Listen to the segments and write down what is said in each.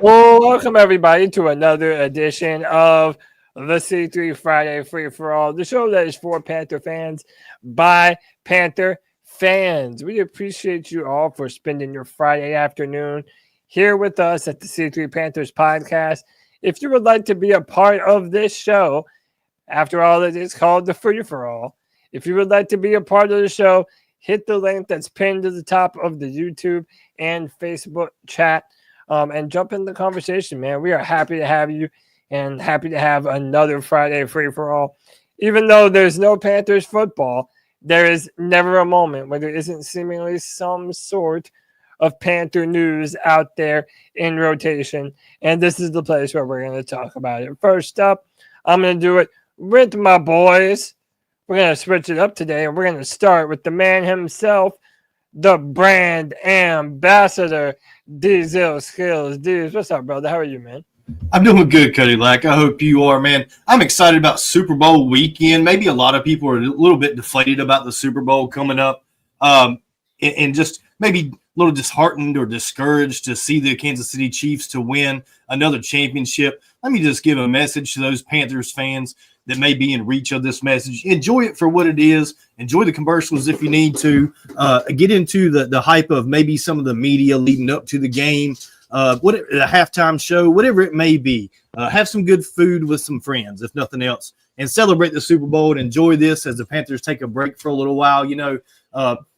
Well, welcome everybody to another edition of the C3 Friday Free for All, the show that is for Panther fans by Panther fans. We appreciate you all for spending your Friday afternoon here with us at the C3 Panthers Podcast. If you would like to be a part of this show, after all, it is called the Free for All. If you would like to be a part of the show, hit the link that's pinned to the top of the YouTube and Facebook chat. And jump in the conversation, man. We are happy to have you and happy to have another Friday free for all. Even though there's no Panthers football, there is never a moment where there isn't seemingly some sort of Panther news out there in rotation. And this is the place where we're going to talk about it. First up, I'm going to do it with my boys. We're going to switch it up today, and we're going to start with the man himself, the brand ambassador, Diesel Skills. Deez, what's up, brother? How are you, man? I'm doing good, Cody. I hope you are, man. I'm excited about Super Bowl weekend. Maybe a lot of people are a little bit deflated about the Super Bowl coming up, and just maybe a little disheartened or discouraged to see the Kansas City Chiefs to win another championship. Let me just give a message to those Panthers fans that may be in reach of this message. Enjoy it for what it is. Enjoy the commercials if you need to. Get into the hype of maybe some of the media leading up to the game, the halftime show, whatever it may be. Have some good food with some friends, if nothing else, and celebrate the Super Bowl and enjoy this as the Panthers take a break for a little while,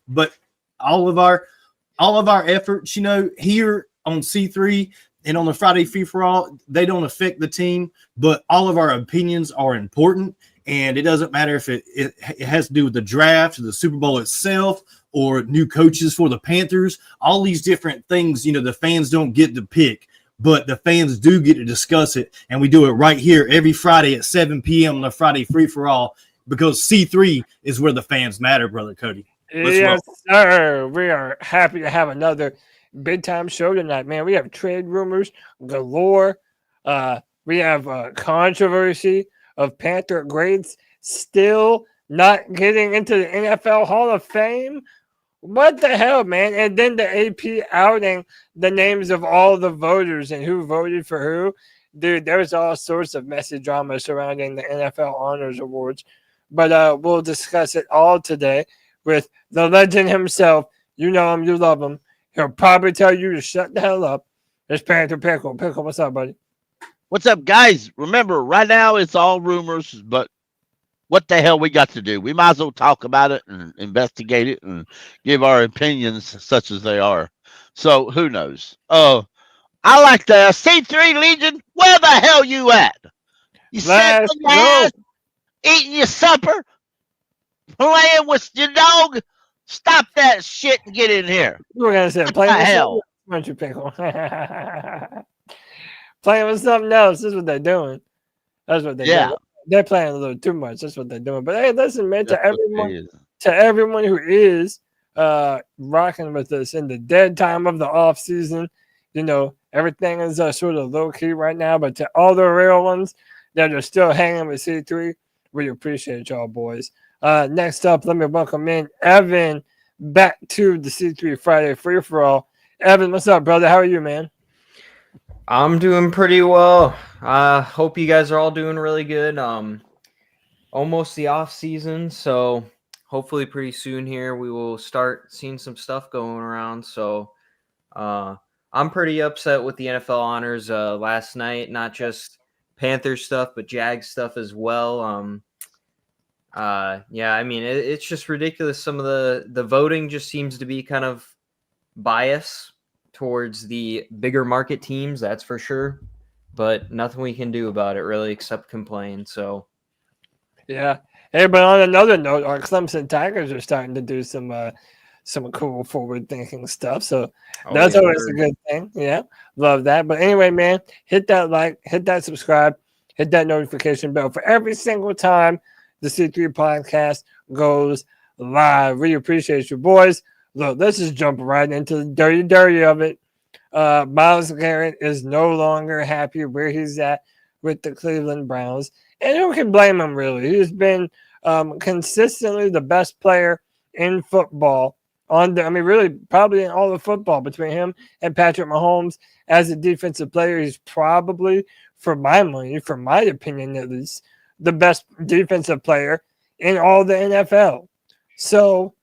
But all of our efforts, here on C3 and on the Friday Free for All, they don't affect the team, but all of our opinions are important. And it doesn't matter if it has to do with the draft, or the Super Bowl itself, or new coaches for the Panthers. All these different things, the fans don't get to pick, but the fans do get to discuss it. And we do it right here every Friday at 7 p.m. on the Friday Free for All, because C3 is where the fans matter, brother Cody. Yes, sir. We are happy to have another big time show tonight, man. We have trade rumors galore. We have controversy of Panther grades still not getting into the NFL Hall of Fame. What the hell, man? And then the AP outing the names of all the voters and who voted for who. Dude, there's all sorts of messy drama surrounding the NFL Honors Awards. But we'll discuss it all today with the legend himself. You know him, you love him. He'll probably tell you to shut the hell up. It's Panther Pickle. Pickle, what's up, buddy? What's up, guys? Remember, right now it's all rumors, but what the hell we got to do? We might as well talk about it and investigate it and give our opinions such as they are. So, who knows? I like the C3 Legion. Where the hell you at? You sitting in your ass, eating your supper, playing with your dog? Stop that shit and get in here. You were going to say, playing with hell. Aren't you, Pickle? Playing with something else. This is what they're doing. That's what they're doing. They're playing a little too much. That's what they're doing. But hey, listen, man, to everyone who is rocking with us in the dead time of the offseason, everything is sort of low key right now. But to all the real ones that are still hanging with C3, we appreciate y'all, boys. Next up, let me welcome in Evan back to the C3 Friday Free for All. Evan, what's up, brother? How are you, man? I'm doing pretty well. Hope you guys are all doing really good. Almost the off season, so hopefully pretty soon here we will start seeing some stuff going around. So I'm pretty upset with the NFL honors last night, not just Panthers stuff, but Jags stuff as well. I mean, it's just ridiculous. Some of the voting just seems to be kind of biased towards the bigger market teams, that's for sure. But nothing we can do about it, really, except complain. So, yeah. Hey, but on another note, our Clemson Tigers are starting to do some cool forward-thinking stuff. So that's always a good thing. Yeah, love that. But anyway, man, hit that like, hit that subscribe, hit that notification bell for every single time the C3 podcast goes live. We appreciate you, boys. Look, let's just jump right into the dirty of it. Myles Garrett is no longer happy where he's at with the Cleveland Browns. And who can blame him, really? He's been consistently the best player in football really probably in all of football between him and Patrick Mahomes as a defensive player. He's probably, for my money, for my opinion at least, the best defensive player in all the NFL. So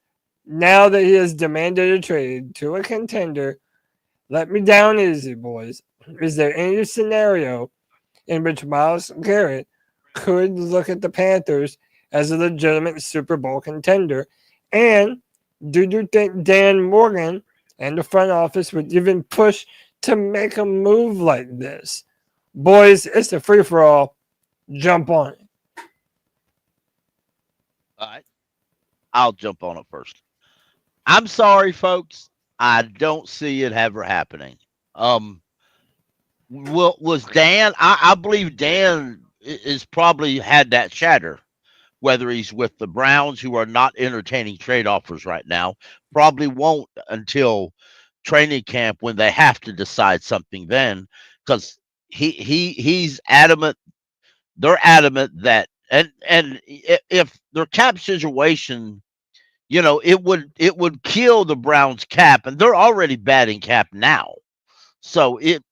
now that he has demanded a trade to a contender, let me down easy, boys. Is there any scenario in which Myles Garrett could look at the Panthers as a legitimate Super Bowl contender? And do you think Dan Morgan and the front office would even push to make a move like this? Boys, it's a free-for-all. Jump on it. All right. I'll jump on it first. I'm sorry, folks. I don't see it ever happening. Was Dan? I believe Dan is probably had that chatter, whether he's with the Browns, who are not entertaining trade offers right now, probably won't until training camp when they have to decide something then, because he's adamant. They're adamant that and if their cap situation, it would kill the Browns cap, and they're already bad in cap now. So it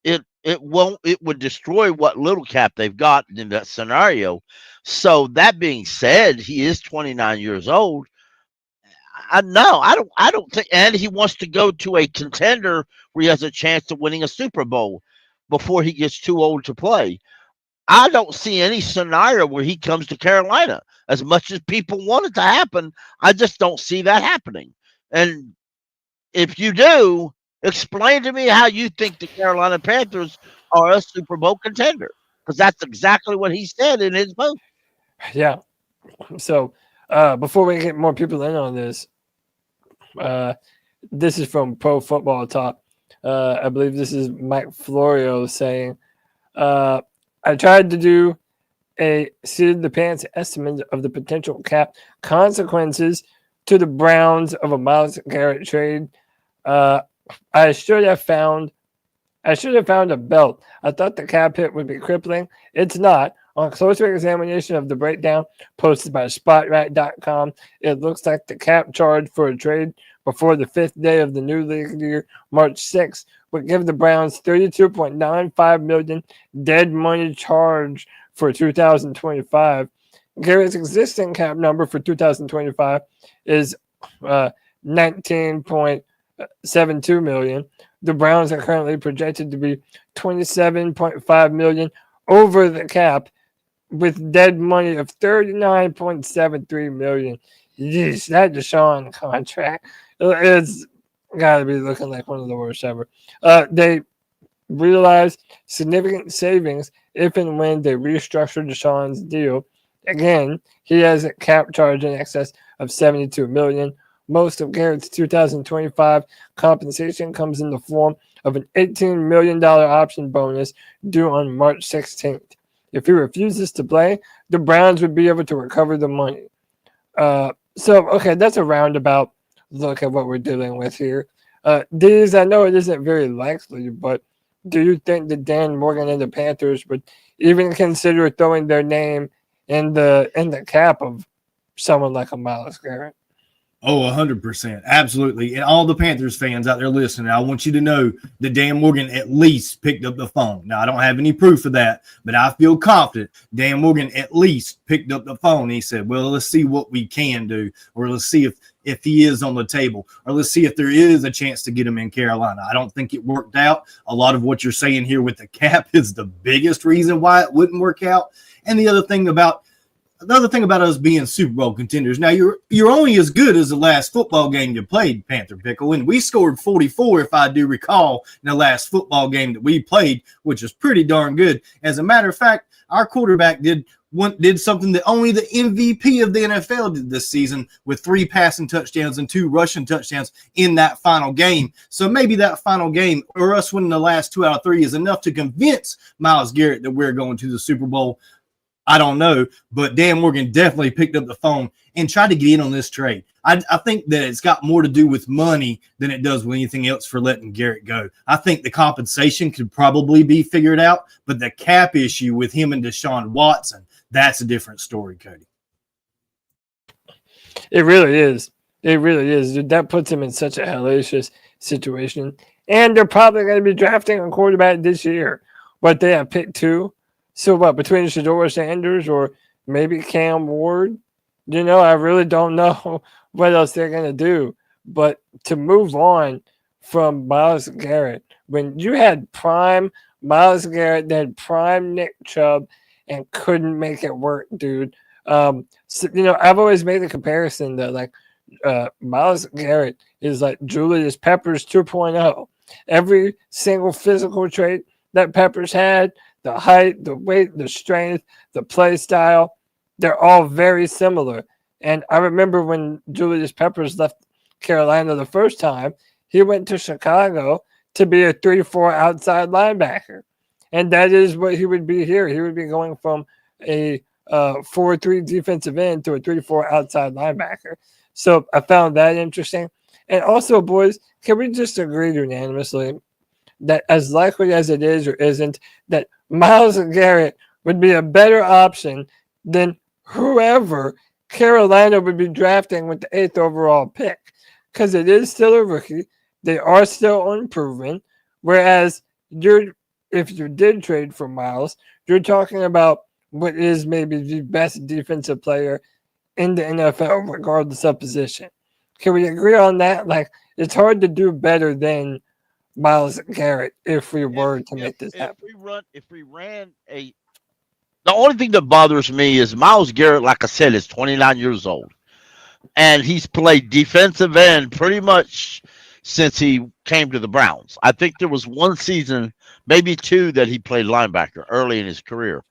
would destroy what little cap they've got in that scenario. So that being said, he is 29 years old. I don't think, and he wants to go to a contender where he has a chance of winning a Super Bowl before he gets too old to play. I don't see any scenario where he comes to Carolina. As much as people want it to happen, I just don't see that happening. And if you do, explain to me how you think the Carolina Panthers are a Super Bowl contender, because that's exactly what he said in his post. Yeah. So before we get more people in on this, this is from Pro Football Talk. I believe this is Mike Florio saying, I tried to do a seat the pants estimate of the potential cap consequences to the Browns of a Myles Garrett trade. I should have found a belt. I thought the cap hit would be crippling. It's not. On closer examination of the breakdown posted by SpotRat.com, it looks like the cap charge for a trade before the 5th day of the new league year, March 6th, would give the Browns $32.95 million dead money charge for 2025. Garrett's existing cap number for 2025 is $19.72 million. The Browns are currently projected to be $27.5 million over the cap, with dead money of $39.73 million. Yeesh, that Deshaun contract, it's got to be looking like one of the worst ever. They realized significant savings if and when they restructured Deshaun's deal. Again, he has a cap charge in excess of $72 million. Most of Garrett's 2025 compensation comes in the form of an $18 million option bonus due on March 16th. If he refuses to play, the Browns would be able to recover the money. Okay, that's a roundabout look at what we're dealing with here. These, I know it isn't very likely, but do you think that Dan Morgan and the Panthers would even consider throwing their name in the cap of someone like a Myles Garrett? Oh, 100%. Absolutely. And all the Panthers fans out there listening, I want you to know that Dan Morgan at least picked up the phone. Now, I don't have any proof of that, but I feel confident Dan Morgan at least picked up the phone. And he said, well, let's see what we can do, or let's see if he is on the table, or let's see if there is a chance to get him in Carolina. I don't think it worked out. A lot of what you're saying here with the cap is the biggest reason why it wouldn't work out. And the other thing about us being Super Bowl contenders, now you're only as good as the last football game you played, Panther Pickle, and we scored 44, if I do recall, in the last football game that we played, which is pretty darn good. As a matter of fact, our quarterback did something that only the MVP of the NFL did this season, with 3 passing touchdowns and 2 rushing touchdowns in that final game. So maybe that final game, or us winning the last 2 out of 3, is enough to convince Myles Garrett that we're going to the Super Bowl. I don't know, but Dan Morgan definitely picked up the phone and tried to get in on this trade. I think that it's got more to do with money than it does with anything else for letting Garrett go. I think the compensation could probably be figured out, but the cap issue with him and Deshaun Watson, that's a different story, Cody. It really is. It really is. Dude, that puts him in such a hellacious situation. And they're probably going to be drafting a quarterback this year. But they have picked 2. So what, between Shedeur Sanders or maybe Cam Ward? I really don't know what else they're going to do. But to move on from Myles Garrett, when you had prime Myles Garrett, then prime Nick Chubb, and couldn't make it work, dude. So, I've always made the comparison that, like, Myles Garrett is like Julius Peppers 2.0. Every single physical trait that Peppers had, the height, the weight, the strength, the play style, they're all very similar. And I remember when Julius Peppers left Carolina the first time, he went to Chicago to be a 3-4 outside linebacker. And that is what he would be here. He would be going from a 4-3 defensive end to a 3-4 outside linebacker. So I found that interesting. And also, boys, can we just agree unanimously that as likely as it is or isn't, that Myles Garrett would be a better option than whoever Carolina would be drafting with the 8th overall pick? Because it is still a rookie. They are still unproven. Whereas if you did trade for Myles, you're talking about what is maybe the best defensive player in the NFL, regardless of position. Can we agree on that? Like, it's hard to do better than Myles Garrett if we were to make this happen. The only thing that bothers me is Myles Garrett, like I said, is 29 years old. And he's played defensive end pretty much since he came to the Browns. I think there was one season, maybe 2, that he played linebacker early in his career.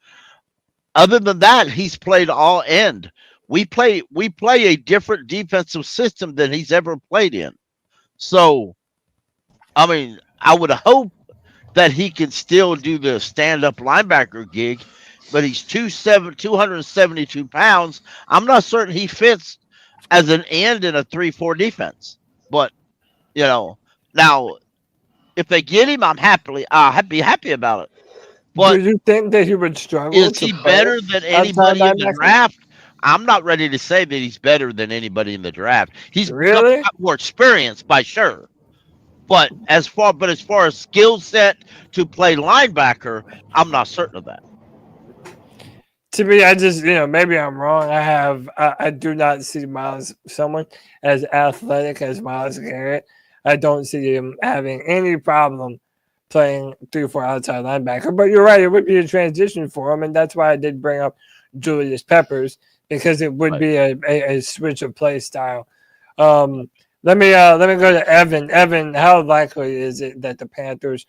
Other than that, he's played all end. We play a different defensive system than he's ever played in. So, I mean, I would hope that he can still do the stand-up linebacker gig, but he's 272 pounds. I'm not certain he fits as an end in a 3-4 defense. But, now if they get him, I'll be happy about it. But do you think that he would struggle? Is he better than anybody in the draft? I'm not ready to say that he's better than anybody in the draft. He's really got more experience, by sure. But as far as skill set to play linebacker, I'm not certain of that. To me, I just, maybe I'm wrong. I do not see someone as athletic as Myles Garrett. I don't see him having any problem playing 3-4 outside linebacker. But you're right, it would be a transition for him, and that's why I did bring up Julius Peppers, because it would be a switch of play style. Let me go to Evan. Evan, how likely is it that the Panthers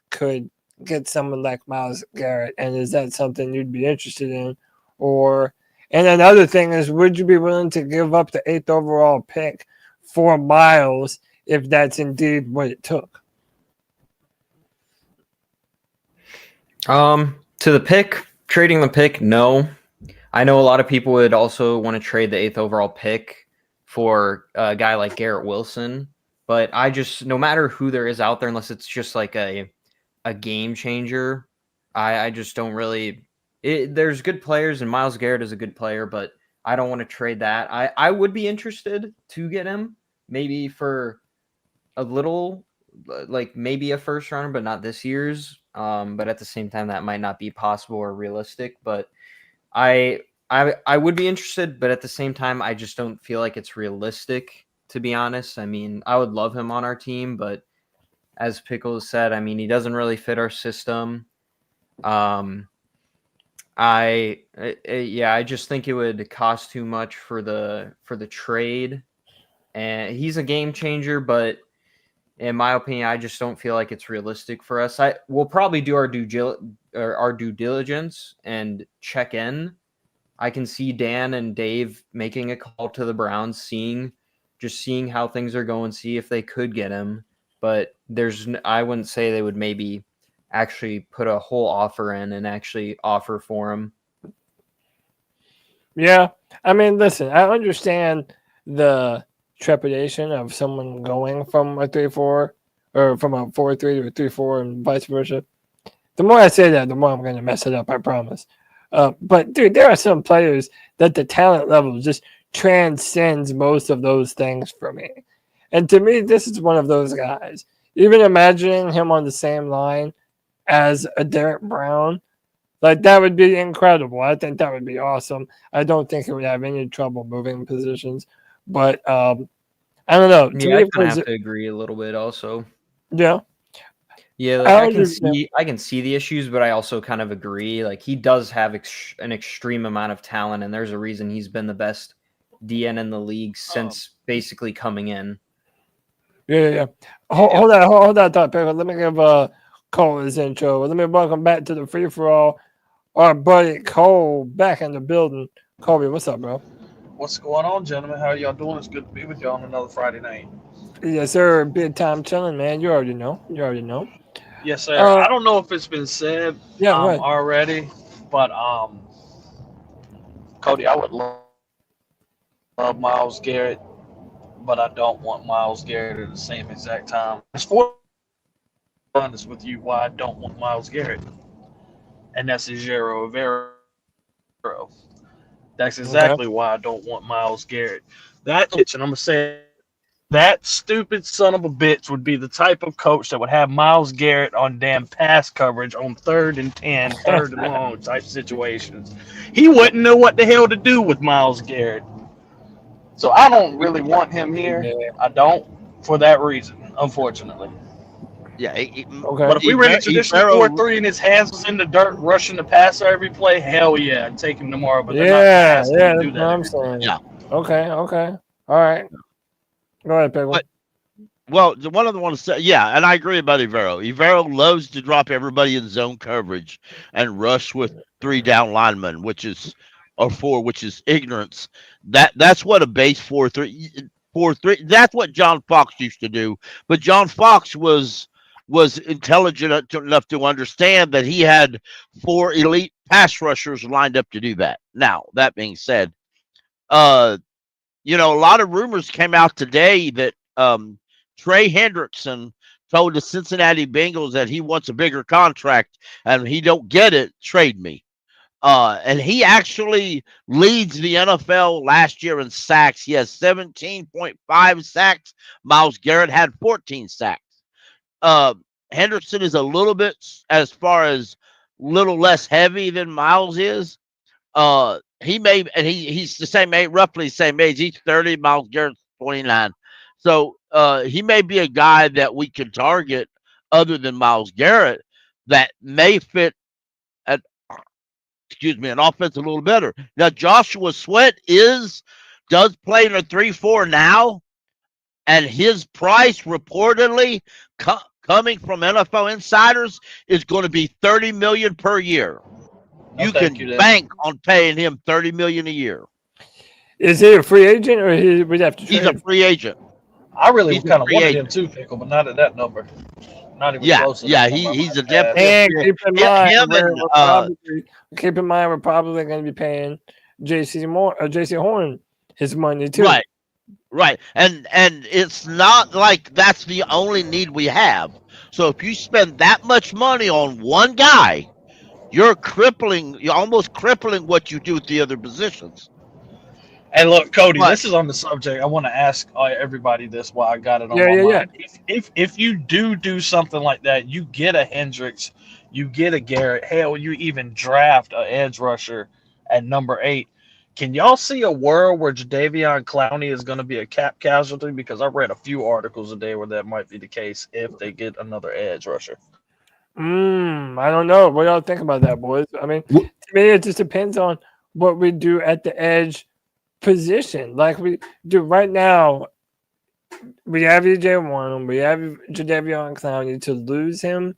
could get someone like Myles Garrett, and is that something you'd be interested in? And another thing is, would you be willing to give up the 8th overall pick for Myles if that's indeed what it took? To the pick, trading the pick, no. I know a lot of people would also want to trade the 8th overall pick for a guy like Garrett Wilson, but I just, no matter who there is out there, unless it's just like a game changer, I just don't really. There's good players, and Myles Garrett is a good player, but I don't want to trade that. I would be interested to get him, maybe for a little, like maybe a first rounder, but not this year's. But at the same time, that might not be possible or realistic. But I would be interested, but at the same time, I just don't feel like it's realistic, to be honest. I mean, I would love him on our team, but as Pickles said, I mean, he doesn't really fit our system. I just think it would cost too much for the trade, and he's a game changer, but in my opinion, I just don't feel like it's realistic for us. We'll probably do our due diligence and check in. I can see Dan and Dave making a call to the Browns, seeing how things are going, see if they could get him. But I wouldn't say they would maybe actually put a whole offer in and actually offer for him. Yeah, I mean, listen, I understand the trepidation of someone going from a 3-4 or from a 4-3 to a 3-4 and vice versa. The more I say that, the more I'm going to mess it up, I promise. But, dude, there are some players that the talent level just transcends most of those things for me. And to me, this is one of those guys. Even imagining him on the same line as a Derek Brown, like that would be incredible. I think that would be awesome. I don't think he would have any trouble moving positions, but I don't know. Yeah, I kind of have to agree a little bit also. Yeah. Yeah, like I can see the issues, but I also kind of agree. Like he does have an extreme amount of talent, and there's a reason he's been the best DN in the league since basically coming in. Yeah. Hold that thought, Pickle. Let me give Cole his intro. Let me welcome back to the free for all our buddy Cole back in the building. Colby, what's up, bro? What's going on, gentlemen? How are y'all doing? It's good to be with y'all on another Friday night. Yes, sir. Big time chilling, man. You already know. Yes, sir. I don't know if it's been said already, but Cody, I would love Myles Garrett, but I don't want Myles Garrett at the same exact time. It's for honest with you why I don't want Myles Garrett, and that's Ejiro Evero. That's exactly why I don't want Myles Garrett. That and I'm gonna say that stupid son of a bitch would be the type of coach that would have Myles Garrett on damn pass coverage on 3rd and 10, 3rd and long type situations. He wouldn't know what the hell to do with Myles Garrett. So I don't really want him here. I don't for that reason, unfortunately. Yeah. But if we ran a traditional 4-3 and his hands was in the dirt rushing the passer every play, hell yeah, I'd take him tomorrow. But that's what I'm saying. Yeah. Okay. All right. Go ahead, Pickle. Well, one of the ones say, and I agree about Evero. Evero loves to drop everybody in zone coverage and rush with 3 down linemen, which is ignorance. That's what a base 4-3. That's what John Fox used to do. But John Fox was intelligent enough to understand that he had 4 elite pass rushers lined up to do that. Now, that being said, a lot of rumors came out today that Trey Hendrickson told the Cincinnati Bengals that he wants a bigger contract, and he don't get it, trade me. And he actually leads the NFL last year in sacks. He has 17.5 sacks. Myles Garrett had 14 sacks. Henderson is a little bit little less heavy than Myles is. He's the same age, roughly the same age. He's 30. Myles Garrett's 29. So he may be a guy that we can target other than Myles Garrett that may fit an offense a little better. Now Joshua Sweat does play in a 3-4 now, and his price reportedly coming from NFL insiders is going to be $30 million per year. You can bank on paying him $30 million a year. Is he a free agent, or we'd have to trade? He's a free agent. I really kind of wanted him too, Pickle, but not at that number. Not even close. He's a definitely. And keep in mind, we're probably going to be paying J.C. Horn his money too. Right, and it's not like that's the only need we have. So if you spend that much money on one guy, you're almost crippling what you do with the other positions. And look, Cody, this is on the subject. I want to ask everybody this while I got it on my mind. If you do something like that, you get a Hendricks, you get a Garrett, hell, you even draft an edge rusher at number 8. Can y'all see a world where Jadeveon Clowney is going to be a cap casualty? Because I read a few articles today where that might be the case if they get another edge rusher. I don't know. What y'all think about that, boys? I mean, to me, it just depends on what we do at the edge position. Like we do right now, we have EJ Warren, we have Jadeveon Clowney. To lose him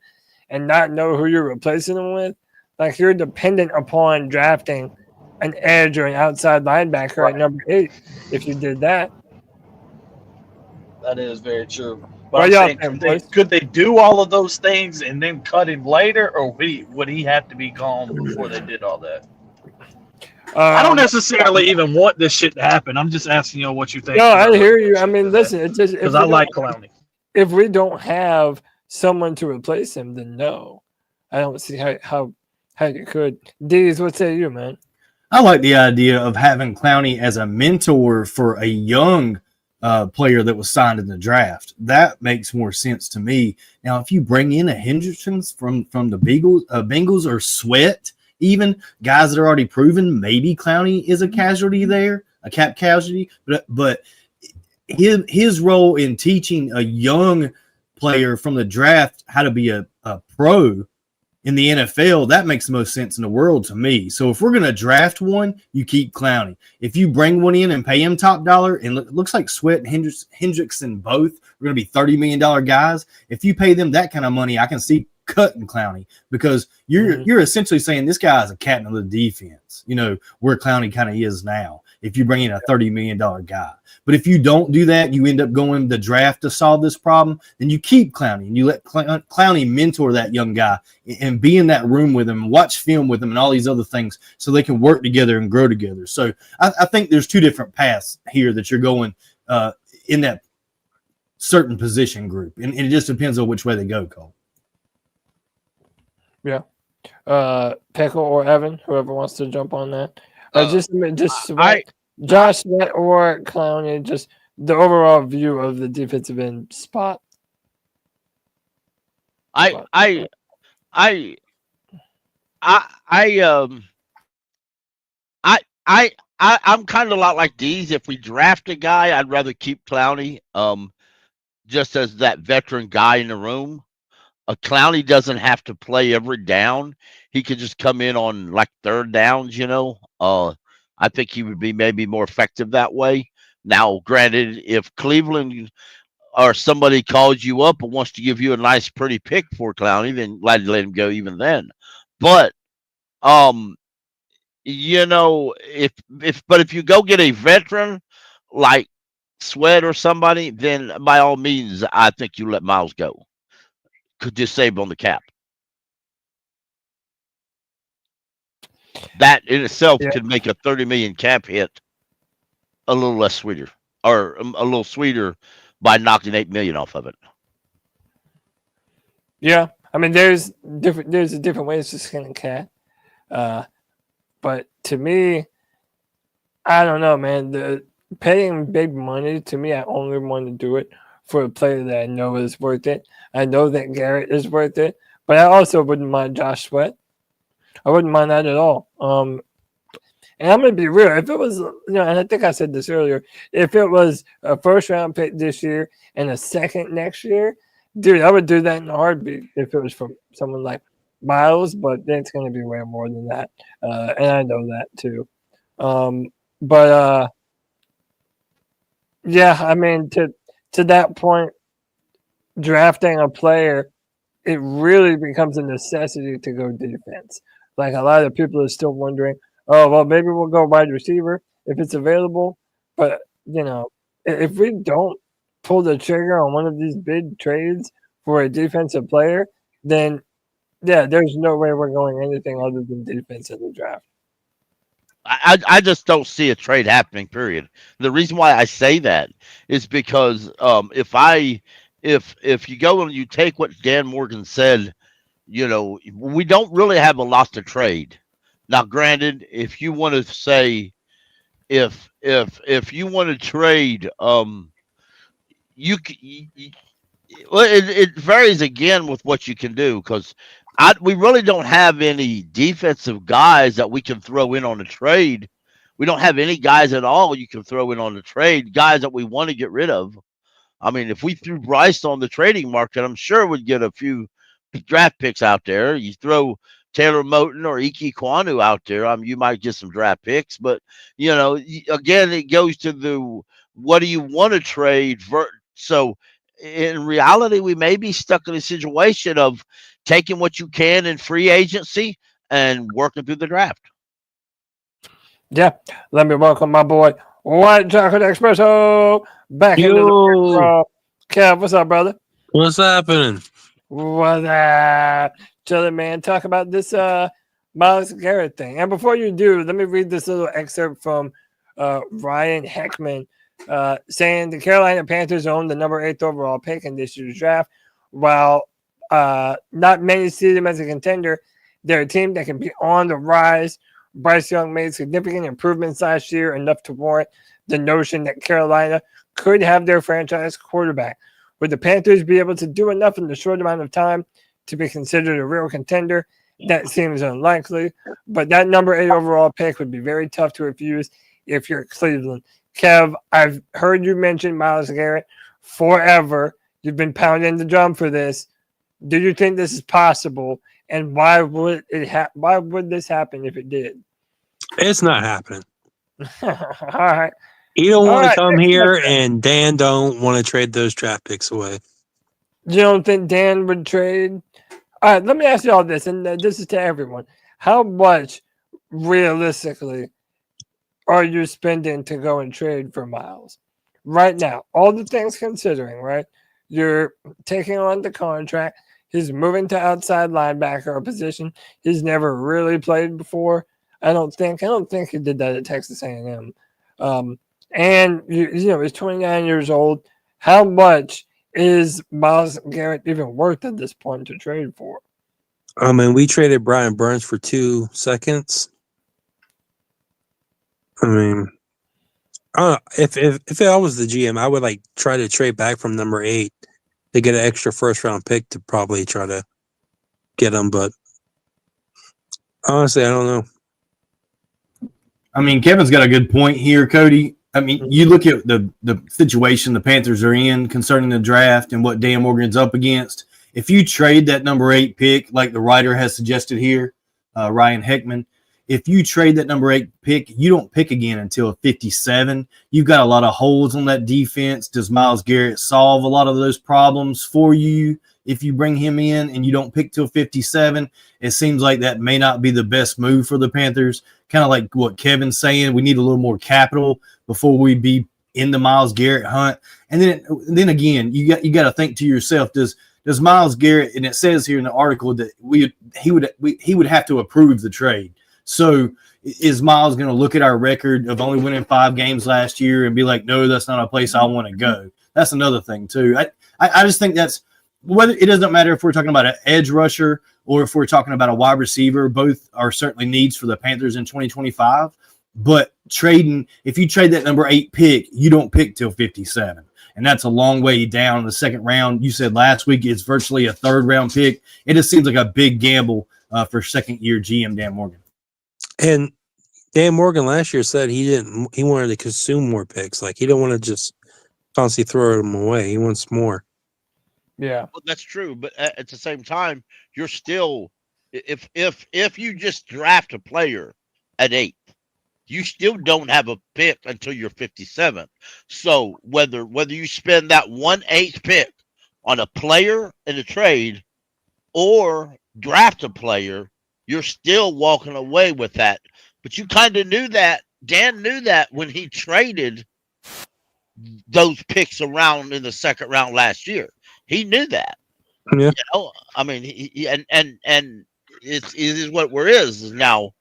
and not know who you're replacing him with, like you're dependent upon drafting an edge or an outside linebacker at number 8 if you did that. That is very true. But I'm saying, could they do all of those things and then cut him later, or would he have to be gone before they did all that? I don't necessarily even want this shit to happen. I'm just asking you what you think. No, I hear you. I mean, listen, it's just because I like Clowney. If we don't have someone to replace him, then no, I don't see how you could. Deez, what say you, man? I like the idea of having Clowney as a mentor for a young player that was signed in the draft. That makes more sense to me. Now, if you bring in a Hendrickson from the Bengals or Sweat, even guys that are already proven, maybe Clowney is a casualty there, a cap casualty. But his role in teaching a young player from the draft how to be a pro in the NFL, that makes the most sense in the world to me. So if we're going to draft one, you keep Clowney. If you bring one in and pay him top dollar, and it looks like Sweat and Hendrickson both are going to be $30 million guys, if you pay them that kind of money, I can see cutting Clowney, because you're essentially saying this guy is a captain of the defense, where Clowney kind of is now, if you bring in a $30 million guy. But if you don't do that, you end up going the draft to solve this problem, then you keep Clowney and you let Clowney mentor that young guy and be in that room with him, watch film with him and all these other things so they can work together and grow together. So I think there's two different paths here that you're going in that certain position group. And it just depends on which way they go, Cole. Yeah. Pickle or Evan, whoever wants to jump on that. Josh Sweat or Clowney, just the overall view of the defensive end spot. I'm kind of a lot like these. If we draft a guy, I'd rather keep Clowney, just as that veteran guy in the room. Clowney doesn't have to play every down. He could just come in on like third downs, I think he would be maybe more effective that way. Now, granted, if Cleveland or somebody calls you up and wants to give you a nice, pretty pick for Clowney, then glad to let him go even then. But, if you go get a veteran like Sweat or somebody, then by all means, I think you let Myles go. Could just save on the cap. That in itself could make a 30 million cap hit a little less sweeter, or a little sweeter by knocking 8 million off of it. Yeah, I mean, there's different ways to skin a cat, but to me, I don't know, man. The paying big money, to me, I only want to do it for a player that I know is worth it. I know that Garrett is worth it, but I also wouldn't mind Josh Sweat. I wouldn't mind that at all. And I'm going to be real. If it was, and I think I said this earlier, if it was a first-round pick this year and a second next year, dude, I would do that in a heartbeat if it was from someone like Myles, but then it's going to be way more than that. And I know that too. Yeah, I mean, to that point, drafting a player, it really becomes a necessity to go defense. Like, a lot of people are still wondering, oh, well, maybe we'll go wide receiver if it's available. But, if we don't pull the trigger on one of these big trades for a defensive player, then, yeah, there's no way we're going anything other than defense in the draft. I just don't see a trade happening, period. The reason why I say that is because if you go and you take what Dan Morgan said, we don't really have a lot to trade. Now, granted, if you want to say, if you want to trade, it varies again with what you can do, because we really don't have any defensive guys that we can throw in on the trade. We don't have any guys at all you can throw in on the trade, guys that we want to get rid of. I mean, if we threw Bryce on the trading market, I'm sure we'd get a few draft picks out there. You throw Taylor Moton or Ike Kwanu out there, you might get some draft picks. But, again, it goes to what do you want to trade? So, in reality, we may be stuck in a situation of taking what you can in free agency and working through the draft. Yeah, let me welcome my boy, White Chocolate Espresso, back into the Kev, what's up, brother? What's happening? What's up? Chilling, man. Talk about this Myles Garrett thing. And before you do, let me read this little excerpt from Ryan Heckman saying the Carolina Panthers own the number 8th overall pick in this year's draft. While not many see them as a contender, they're a team that can be on the rise Bryce Young made significant improvements last year, enough to warrant the notion that Carolina could have their franchise quarterback. Would the Panthers be able to do enough in the short amount of time to be considered a real contender? That seems unlikely, but that number 8 overall pick would be very tough to refuse if you're Cleveland. Kev, I've heard you mention Myles Garrett forever. You've been pounding the drum for this. Do you think this is possible? And why would this happen if it did? It's not happening. All right. You don't want to come here, and Dan don't want to trade those draft picks away. You don't think Dan would trade? All right, let me ask you all this, and this is to everyone. How much, realistically, are you spending to go and trade for Myles? Right now, all the things considering, right? You're taking on the contract. He's moving to outside linebacker, a position he's never really played before. I don't think he did that at Texas A&M. And he's 29 years old. How much is Myles Garrett even worth at this point to trade for? I mean, we traded Brian Burns for 2 seconds. I mean, I don't know. If I was the GM, I would try to trade back from number 8 to get an extra first round pick to probably try to get him. But honestly, I don't know. I mean, Kevin's got a good point here, Cody. I mean, you look at the situation the Panthers are in concerning the draft and what Dan Morgan's up against. If you trade that number 8 pick, like the writer has suggested here, Ryan Heckman, if you trade that number 8 pick, you don't pick again until 57. You've got a lot of holes on that defense. Does Myles Garrett solve a lot of those problems for you if you bring him in and you don't pick till 57? It seems like that may not be the best move for the Panthers. Kind of like what Kevin's saying, we need a little more capital before we be in the Myles Garrett hunt. And then again, you got to think to yourself, does Myles Garrett, and it says here in the article that he would have to approve the trade. So is Myles going to look at our record of only winning 5 games last year and be like, no, that's not a place I want to go? That's another thing too. I just think that's whether it doesn't matter if we're talking about an edge rusher or if we're talking about a wide receiver. Both are certainly needs for the Panthers in 2025. But if you trade that number 8 pick, you don't pick till 57. And that's a long way down in the second round. You said last week it's virtually a 3rd round pick. It just seems like a big gamble for second-year GM Dan Morgan. And Dan Morgan last year said he wanted to consume more picks. He don't want to just constantly throw them away. He wants more. Yeah. Well, that's true. But at the same time, you're still, if you just draft a player at 8, you still don't have a pick until you're 57. So whether you spend that 1/8 pick on a player in a trade or draft a player, you're still walking away with that. But you kind of knew that. Dan knew that when he traded those picks around in the second round last year. He knew that. Yeah. I mean, and it is what it is now.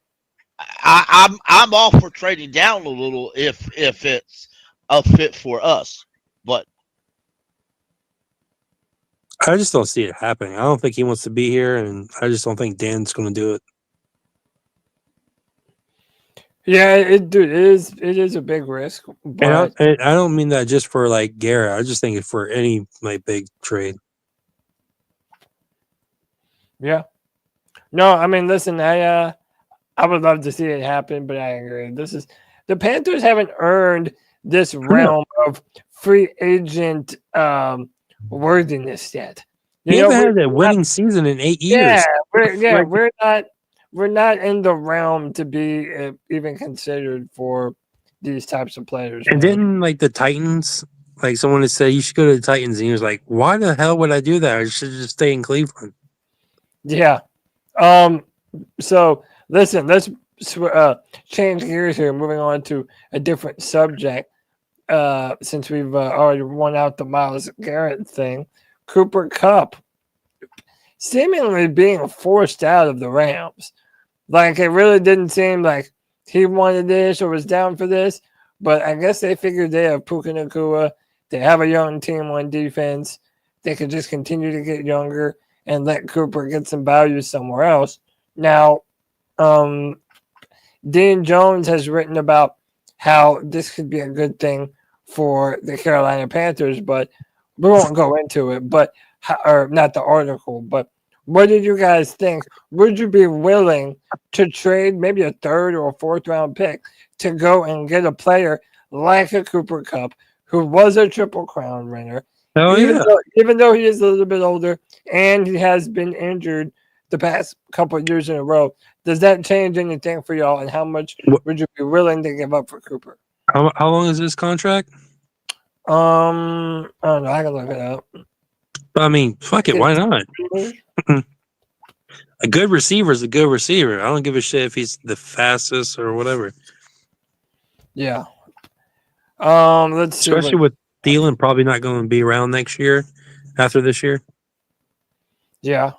I'm all for trading down a little if it's a fit for us, but I just don't see it happening. I don't think he wants to be here, and I just don't think Dan's going to do it. Yeah, it is a big risk. But And I don't mean that just for Garrett. I just think it for any big trade. Yeah. No, I mean, listen, I would love to see it happen, but I agree. The Panthers haven't earned this realm of free agent worthiness yet. They haven't had a winning season in 8 years. Yeah, we're not in the realm to be even considered for these types of players. And didn't the Titans, someone had said you should go to the Titans, and he was like, "Why the hell would I do that? I should just stay in Cleveland." Yeah. So listen, let's change gears here. Moving on to a different subject. Since we've already won out the Myles Garrett thing, Cooper Kupp seemingly being forced out of the Rams. It really didn't seem like he wanted this or was down for this, but I guess they figured they have Puka Nacua. They have a young team on defense. They could just continue to get younger and let Cooper get some value somewhere else. Now, Dean Jones has written about how this could be a good thing for the Carolina Panthers, but we won't go into it. But or not the article, but what did you guys think? Would you be willing to trade maybe a third or a fourth round pick to go and get a player like a Cooper Kupp, who was a Triple Crown winner? Even though he is a little bit older and he has been injured the past couple of years in a row, does that change anything for y'all? And how much would you be willing to give up for Cooper? How long is this contract? I don't know. I can look it up. I mean, fuck it. Why not? A good receiver is a good receiver. I don't give a shit if he's the fastest or whatever. Yeah. Let's see. Especially with Thielen probably not going to be around next year after this year. Yeah.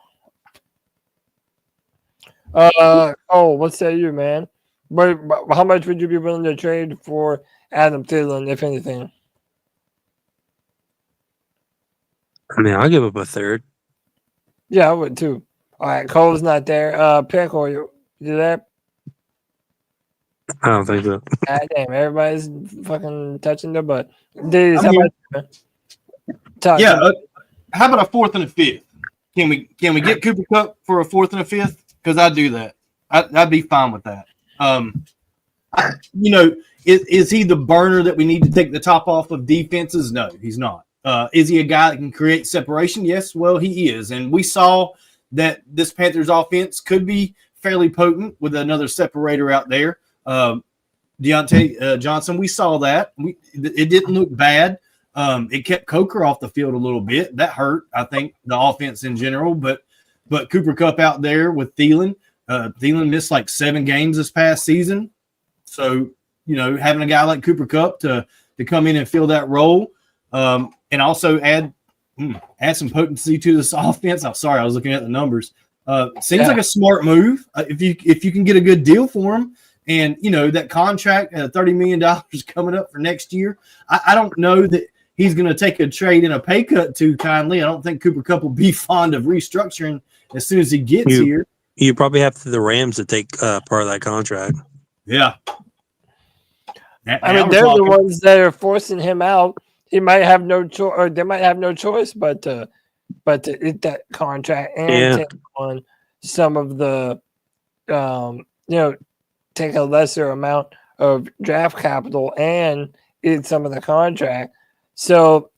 What say you, man? But how much would you be willing to trade for Adam Thielen, if anything? I mean, I'll give up a third. Yeah, I would too. All right, Cole's not there. Pickle, you there? I don't think so. God damn, everybody's fucking touching their butt. Dude, how about a fourth and a fifth? Can we get Cooper Kupp for a fourth and a fifth? Because I'd do that. I'd be fine with that. Is he the burner that we need to take the top off of defenses? No, he's not. Is he a guy that can create separation? Yes, well, he is. And we saw that this Panthers offense could be fairly potent with another separator out there. Deontay Johnson, we saw that. It didn't look bad. It kept Coker off the field a little bit. That hurt, I think, the offense in general. But Cooper Kupp out there with Thielen. Thielen missed like 7 games this past season. So, having a guy like Cooper Kupp to come in and fill that role, and also add some potency to this offense. I'm sorry, I was looking at the numbers. Seems like a smart move if you can get a good deal for him. And that contract, $30 million coming up for next year. I don't know that he's going to take a trade and a pay cut too kindly. I don't think Cooper Kupp will be fond of restructuring as soon as he gets here. You probably have the Rams to take part of that contract. Yeah. I mean, they're the ones that are forcing him out. He might have no choice, or they might have no choice but to eat that contract and take on some of the, take a lesser amount of draft capital and eat some of the contract. So,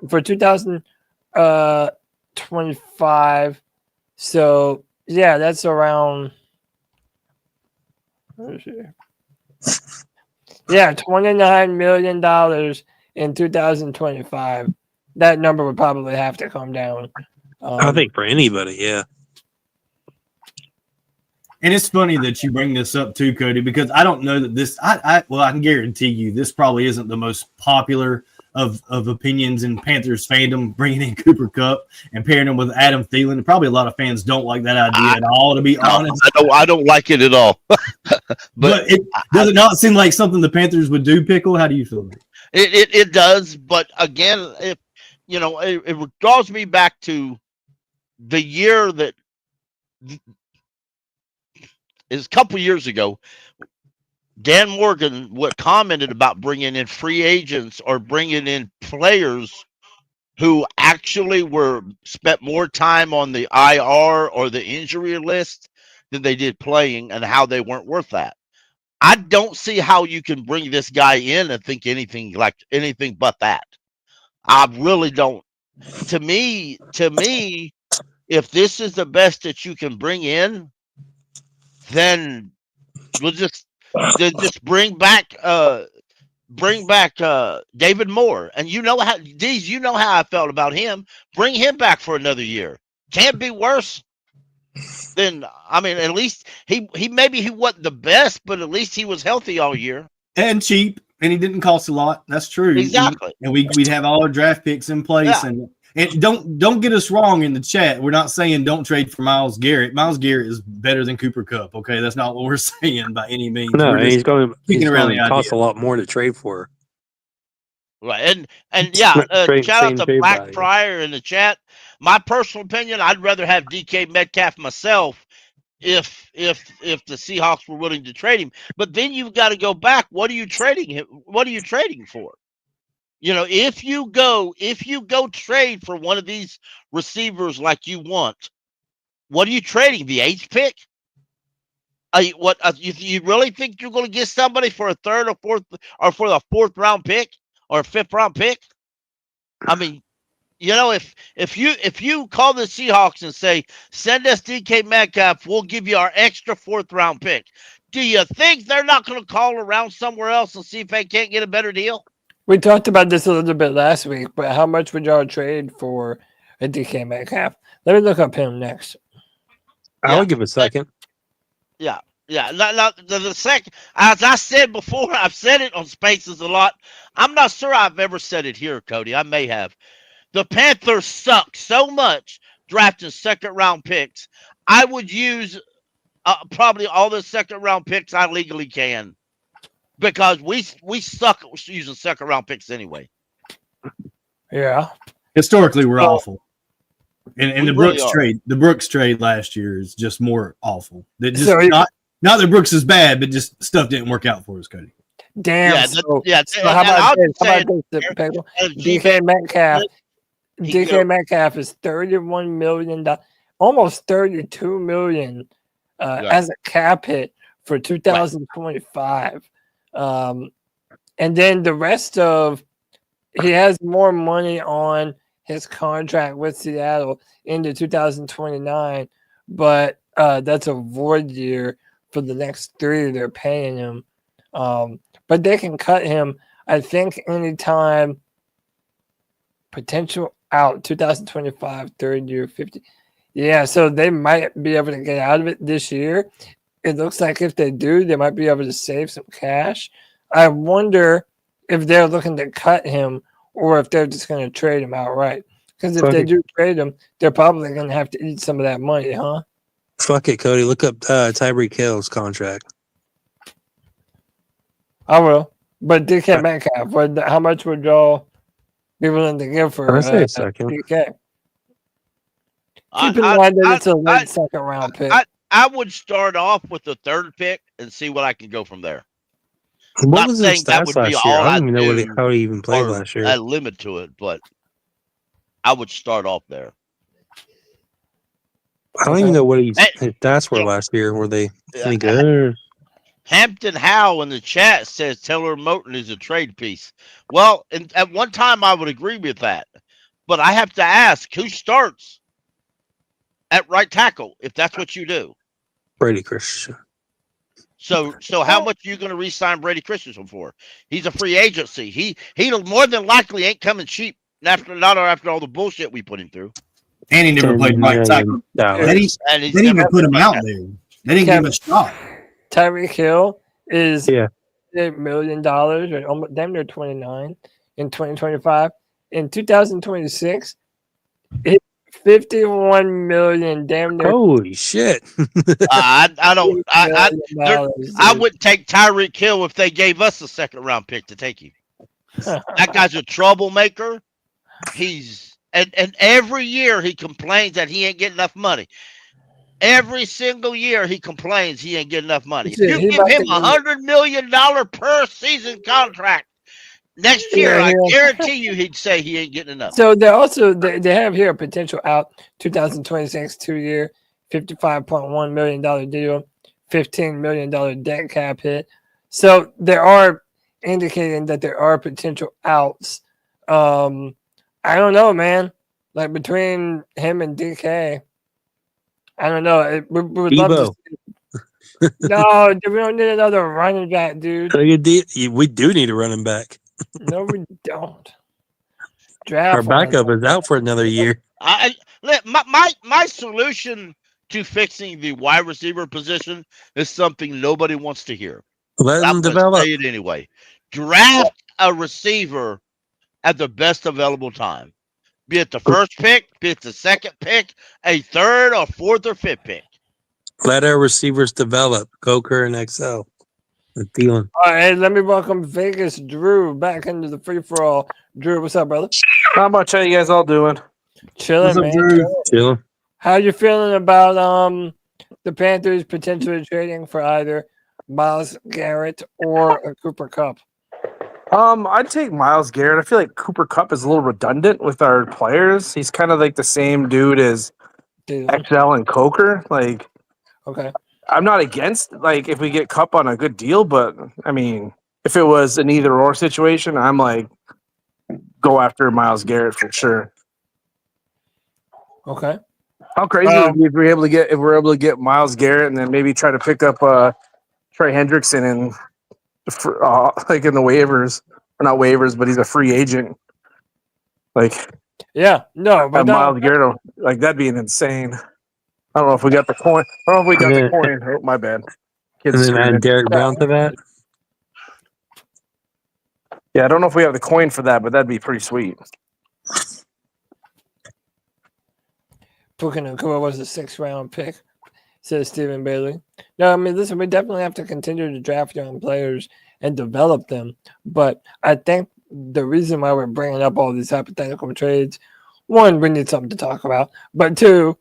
for 2025, so yeah, that's around. Yeah, $29 million in 2025. That number would probably have to come down. I think for anybody, yeah. And it's funny that you bring this up too, Cody, because I don't know that this. I can guarantee you this probably isn't the most popular of opinions in Panthers fandom. Bringing in Cooper Kupp and pairing him with Adam Thielen. Probably a lot of fans don't like that idea at all. To be honest, I don't like it at all. but does it not seem like something the Panthers would do? Pickle, how do you feel? It does, but again, if it draws me back to the year that. Is a couple years ago, Dan Morgan commented about bringing in free agents or bringing in players who actually spent more time on the IR or the injury list than they did playing, and how they weren't worth that. I don't see how you can bring this guy in and think anything but that. I really don't. To me, if this is the best that you can bring in, then we'll just bring back David Moore. And you know how I felt about him. Bring him back for another year. Can't be worse. Then at least he wasn't the best, but at least he was healthy all year. And cheap, and he didn't cost a lot. That's true. Exactly. And we'd have all our draft picks in place. Yeah. And don't get us wrong in the chat. We're not saying don't trade for Myles Garrett. Myles Garrett is better than Cooper Kupp. Okay, that's not what we're saying by any means. No, he's going to cost a lot more to trade for. Right, and yeah, shout out to Black Pryor in the chat. My personal opinion, I'd rather have DK Metcalf myself. if the Seahawks were willing to trade him. But then you've got to go back. What are you trading him? What are you trading for? You know, if you go trade for one of these receivers like you want, what are you trading? The 8th pick? You really think you're going to get somebody for a 3rd or 4th, or for the 4th round pick or a 5th round pick? I mean, you know, if you call the Seahawks and say, send us DK Metcalf, we'll give you our extra 4th round pick. Do you think they're not going to call around somewhere else and see if they can't get a better deal? We talked about this a little bit last week, but how much would y'all trade for a DK Metcalf? Let me look up him next. I'll give it a second. Yeah. Now, the second, as I said before, I've said it on Spaces a lot. I'm not sure I've ever said it here, Cody. I may have. The Panthers suck so much drafting 2nd round picks. I would use probably all the 2nd round picks I legally can, because we suck at using 2nd round picks anyway. Yeah. Historically, we're awful. And the really Brooks trade last year is just more awful. So Not that Brooks is bad, but just stuff didn't work out for us, Cody. Damn. So how about this? DK Metcalf. DK Metcalf is $31 million, almost $32 million as a cap hit for 2025. And then the rest of, he has more money on his contract with Seattle into 2029, but that's a void year for the next 3 they're paying him. But they can cut him, I think, anytime. Potential out 2025, 3rd year, 50. Yeah, so they might be able to get out of it this year. It looks like if they do, they might be able to save some cash. I wonder if they're looking to cut him or if they're just going to trade him outright. Because if they do trade him, they're probably going to have to eat some of that money, huh? Fuck it, Cody. Look up Tyreek Hill's contract. I will. But DK Metcalf, how much would y'all be willing to give for DK? Keep in mind that it's a late 2nd round pick. I would start off with the 3rd pick and see what I can go from there. What was his stats last year? I don't even know how he even played last year. I limit to it, but I would start off there. I don't even know what his stats were last year. Were they any good? Hampton Howe in the chat says Taylor Moton is a trade piece. Well, at one time I would agree with that, but I have to ask, who starts at right tackle if that's what you do? Brady Christensen. So how much are you going to re-sign Brady Christensen for? He's a free agency. He'll more than likely ain't coming cheap after all the bullshit we put him through. And he never played right tackle. They didn't even put him out there. They didn't give him a shot. Tyreek Hill is $8 million, or almost damn near 29 in 2025. In 2026, it's $51 million. Damn near. Holy shit! I wouldn't take Tyreek Hill if they gave us a 2nd round pick to take him. That guy's a troublemaker. And every year he complains that he ain't getting enough money. Every single year he complains he ain't getting enough money. If you give him $100 million per season contract next year, I guarantee you he'd say he ain't getting enough. So they have here a potential out 2026 2-year, $55.1 million deal, $15 million debt cap hit. So they are indicating that there are potential outs. I don't know, man. Like between him and DK, I don't know. We would love to see. No, we don't need another running back, dude. We do need a running back. No, we don't. Draft our backup is out for another year. My solution to fixing the wide receiver position is something nobody wants to hear. Let them develop. Say it anyway. Draft a receiver at the best available time. Be it the 1st pick, be it the 2nd pick, a 3rd or 4th or 5th pick. Let our receivers develop. Coker and XL. Thielen. All right, let me welcome Vegas Drew back into the free for all. Drew, what's up, brother? Not much. How you guys all doing? Chilling, man. Chilling. How you feeling about the Panthers potentially trading for either Myles Garrett or a Cooper Kupp? I'd take Myles Garrett. I feel like Cooper Kupp is a little redundant with our players. He's kind of like the same dude as XL and Coker. Like, Okay. I'm not against like if we get Kupp on a good deal, but I mean, if it was an either or situation, I'm like go after Myles Garrett for sure. Okay. How crazy would it be if we're able to get Myles Garrett and then maybe try to pick up Trey Hendrickson and like in the waivers, or not waivers, but he's a free agent. Like, Yeah. No, but Myles Garrett, like that'd be an insane. I don't know if we got the coin. I don't know if we got the coin. Oh, my bad. And then add Derek Brown to that. Yeah, I don't know if we have the coin for that, but that'd be pretty sweet. Puka Nacua was a 6th-round pick, says Stephen Bailey. No, I mean, listen, we definitely have to continue to draft young players and develop them. But I think the reason why we're bringing up all these hypothetical trades, one, we need something to talk about. But two,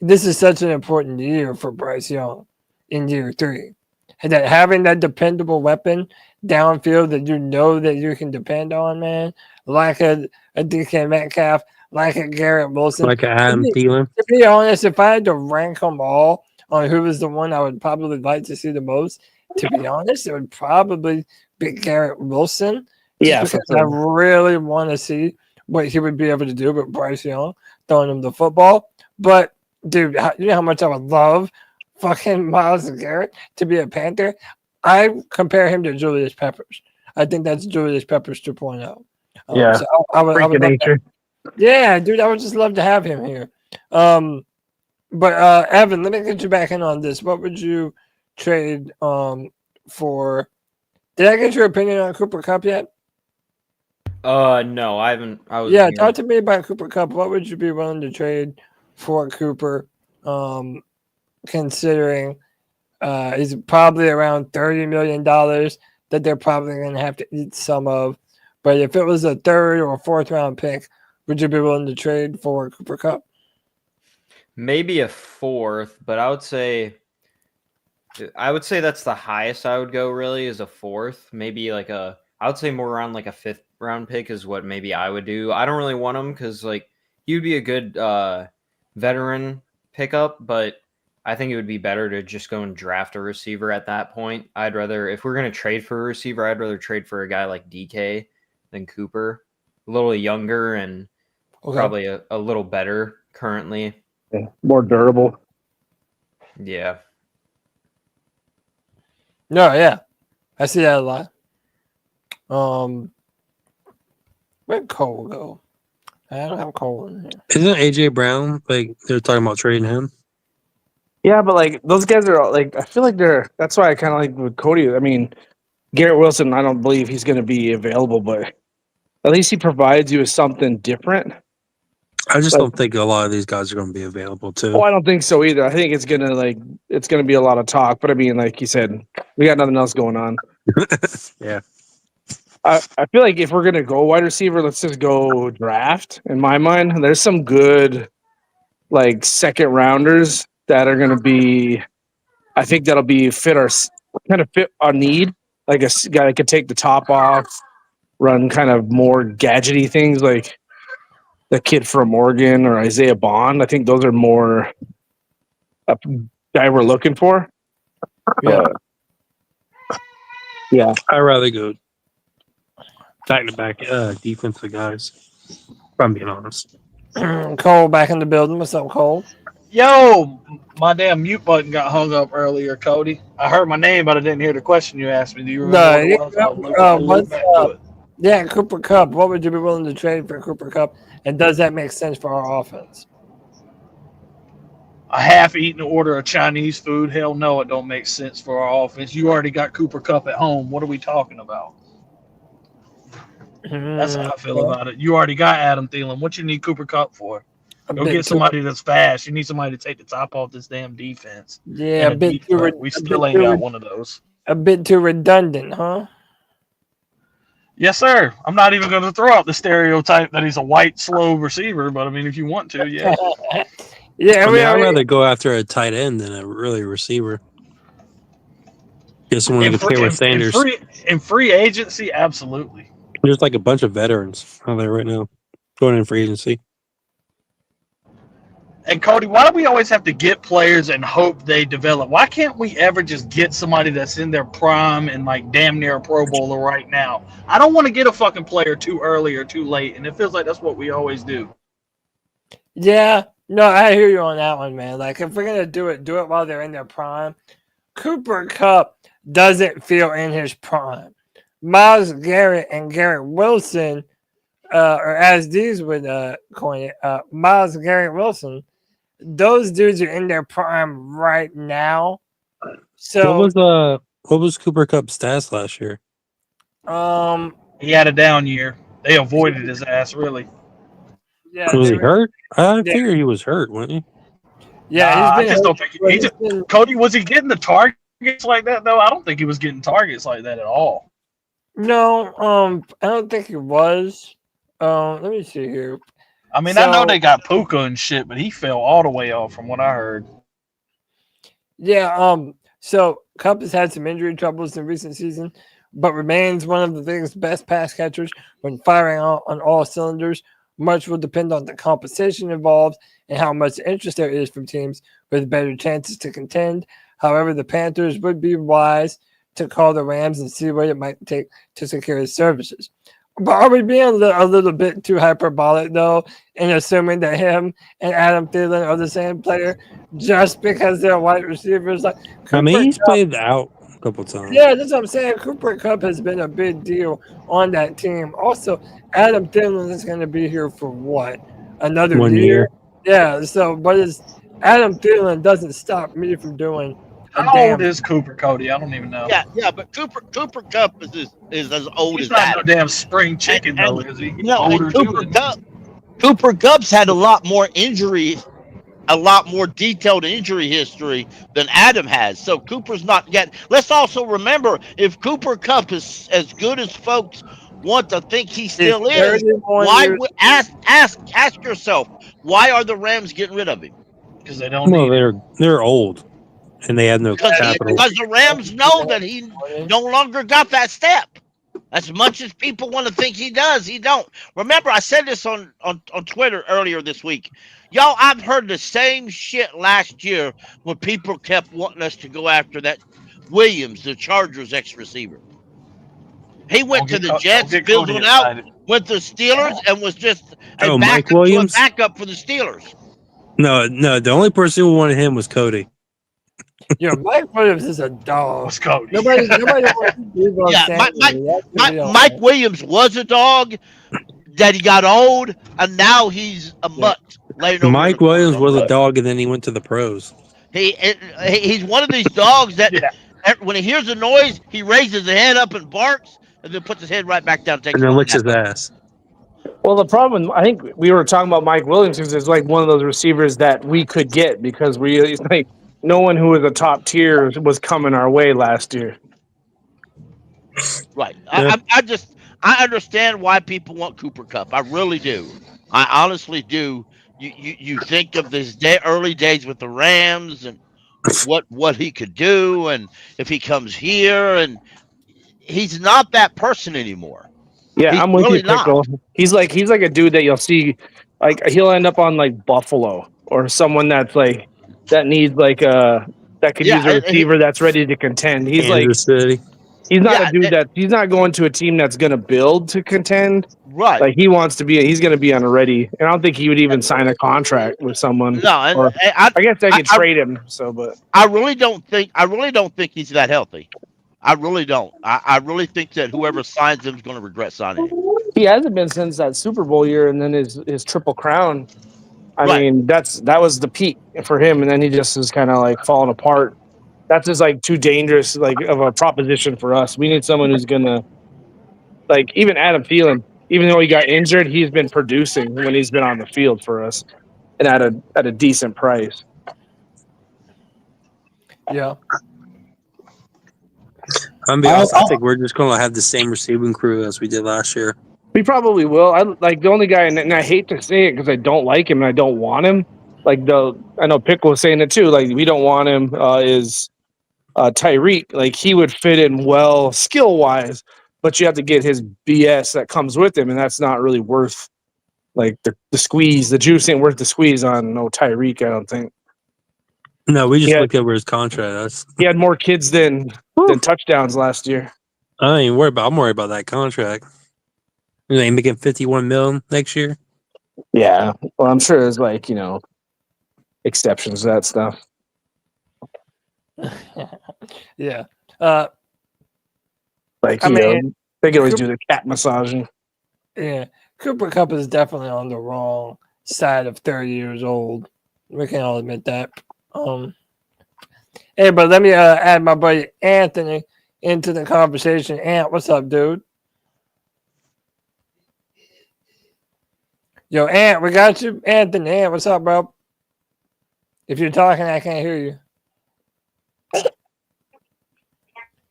this is such an important year for Bryce Young in year 3. And that having that dependable weapon downfield that you know that you can depend on, man, like a DK Metcalf, like a Garrett Wilson. Like a Adam Thielen. To be honest, if I had to rank them all on who was the one I would probably like to see the most, to be honest, it would probably be Garrett Wilson. Yeah, because I really want to see what he would be able to do with Bryce Young throwing him the football. But, dude, you know how much I would love fucking Myles Garrett to be a Panther? I compare him to Julius Peppers. I think that's Julius Peppers 2.0. Yeah, so I would love nature. Yeah, dude, I would just love to have him here. But Evan, let me get you back in on this. What would you trade for? Did I get your opinion on Cooper Kupp yet? No, I haven't. Talk to me about Cooper Kupp. What would you be willing to trade for Cooper? Considering he's probably around $30 million that they're probably going to have to eat some of. But if it was a 3rd or 4th round pick, would you be willing to trade for Cooper Kupp? Maybe a 4th, but I would say that's the highest I would go. Really, is a 4th. Maybe like I would say more around like a 5th round pick is what maybe I would do. I don't really want him because like he would be a good veteran pickup, but I think it would be better to just go and draft a receiver at that point. I'd rather, if we're going to trade for a receiver, I'd rather trade for a guy like DK than Cooper. A little younger and probably a little better currently. Yeah, more durable. Yeah. No, yeah. I see that a lot. Where'd Cole go? I don't have Cole in here. Isn't AJ Brown like they're talking about trading him? Yeah, but like those guys are like I feel like that's why I kind of like with Cody. I mean, Garrett Wilson, I don't believe he's going to be available, but at least he provides you with something different. I just don't think a lot of these guys are going to be available too. Oh, I don't think so either. I think it's gonna be a lot of talk. But I mean, like you said, we got nothing else going on. Yeah. I feel like if we're gonna go wide receiver, let's just go draft. In my mind, there's some good like 2nd rounders that are gonna be. I think that'll be fit our need. Like a guy that could take the top off, run kind of more gadgety things like the kid from Oregon or Isaiah Bond. I think those are more a guy we're looking for. Yeah. Yeah. I'd rather go back-to-back defensive guys, if I'm being honest. Cole back in the building. What's up, Cole? Yo, my damn mute button got hung up earlier, Cody. I heard my name, but I didn't hear the question you asked me. Do you remember what it was? I'll look back to it. Yeah, Cooper Kupp. What would you be willing to trade for Cooper Kupp? And does that make sense for our offense? A half-eaten order of Chinese food? Hell no, it don't make sense for our offense. You already got Cooper Kupp at home. What are we talking about? That's how I feel about it. You already got Adam Thielen. What you need Cooper Kupp for? Go get somebody that's fast. You need somebody to take the top off this damn defense. Yeah, we still ain't got one of those. A bit too redundant, huh? Yes, sir. I'm not even going to throw out the stereotype that he's a white, slow receiver, but I mean, if you want to, yeah. Yeah, I mean, I'd rather go after a tight end than a really receiver. Just someone to pair with Sanders. In free agency, absolutely. There's like a bunch of veterans out there right now going in free agency. And Cody, why do we always have to get players and hope they develop? Why can't we ever just get somebody that's in their prime and like damn near a Pro Bowler right now? I don't want to get a fucking player too early or too late, and it feels like that's what we always do. Yeah, no, I hear you on that one, man. Like, if we're gonna do it while they're in their prime. Cooper Kupp doesn't feel in his prime. Myles Garrett and Garrett Wilson, or as these would coin it, Myles Garrett Wilson, those dudes are in their prime right now. So what was Cooper Kupp's stats last year? He had a down year. They avoided his ass, really. Yeah, Was he hurt? I figured he was hurt, wasn't he? Yeah, I just don't think Cody, was he getting the targets like that though? I don't think he was getting targets like that at all. No, I don't think he was. Let me see here. I mean, I know they got Puka and shit, but he fell all the way off from what I heard. Yeah, so Kupp has had some injury troubles in recent season, but remains one of the league's best pass catchers when firing on all cylinders. Much will depend on the competition involved and how much interest there is from teams with better chances to contend. However, the Panthers would be wise to call the Rams and see what it might take to secure his services. But are we being a little bit too hyperbolic, though, in assuming that him and Adam Thielen are the same player just because they're wide receivers? Like, I mean, he's played out a couple times. Yeah, that's what I'm saying. Cooper Kupp has been a big deal on that team. Also, Adam Thielen is going to be here for what? Another 1 year? Yeah, so, but Adam Thielen doesn't stop me from doing How old is Cooper, Cody? I don't even know. Yeah, but Cooper Kupp is as old He's as not that. no damn spring chicken, though, is he? No, Older Cooper Kupp's had a lot more detailed injury history than Adam has. So Cooper's not yet. Let's also remember, if Cooper Kupp is as good as folks want to think he still is, why ask yourself, why are the Rams getting rid of him? Because they don't. Well, they're old. And they have no capital. Because the Rams know that he no longer got that step. As much as people want to think he does, he don't. Remember, I said this on Twitter earlier this week. Y'all, I've heard the same shit last year when people kept wanting us to go after that Williams, the Chargers ex-receiver. He went to the Jets, fizzled out, went to the Steelers, and was just a backup for the Steelers. No, the only person who wanted him was Cody. Yeah, Mike Williams is a dog. What's Cody? Nobody Mike Williams was a dog. That he got old, and now he's a mutt. Mike Williams was a dog, and then he went to the pros. He's one of these dogs that when he hears a noise, he raises his head up and barks, and then puts his head right back down. And then licks his ass. Well, the problem, I think we were talking about Mike Williams because it's like one of those receivers that we could get because no one who was a top tier was coming our way last year. Right. Yeah. I understand why people want Cooper Kupp. I really do. I honestly do. You think of his early days with the Rams and what he could do, and if he comes here, and he's not that person anymore. Yeah, I'm with you, Pickle. He's like a dude that you'll see, like he'll end up on like Buffalo or someone that's like that needs like that could use a receiver that's ready to contend. He's Kansas City. He's not a dude he's not going to a team that's going to build to contend. Right. Like he's going to be on a ready. And I don't think he would even sign a contract with someone. No, I guess I could trade him. So, but I really don't think he's that healthy. I really don't. I really think that whoever signs him is going to regret signing him. He hasn't been since that Super Bowl year, and then his Triple Crown. I mean, that was the peak for him, and then he just is kind of like falling apart. That's just like too dangerous, like of a proposition for us. We need someone who's gonna, like, even Adam Thielen. Even though he got injured, he's been producing when he's been on the field for us, and at a decent price. Yeah. I'm be honest, I think we're just gonna have the same receiving crew as we did last year. We probably will. The only guy, and I hate to say it because I don't like him and I don't want him. like I know Pickle was saying it too. Like we don't want him is Tyreek. Like he would fit in well skill wise, but you have to get his BS that comes with him, and that's not really worth like the squeeze. The juice ain't worth the squeeze on no Tyreek. I don't think. No, we just looked over his contract. He had more kids than touchdowns last year. I ain't worried about. I'm worried about that contract. They ain't making $51 million next year. Yeah, well, I'm sure there's exceptions to that stuff. Yeah. They can always do the cat massaging. Yeah. Cooper Kupp is definitely on the wrong side of 30 years old. We can all admit that. Hey, but let me add my buddy Anthony into the conversation. Ant, what's up, dude? Yo, Ant, we got you. Anthony, Ant, what's up, bro? If you're talking, I can't hear you.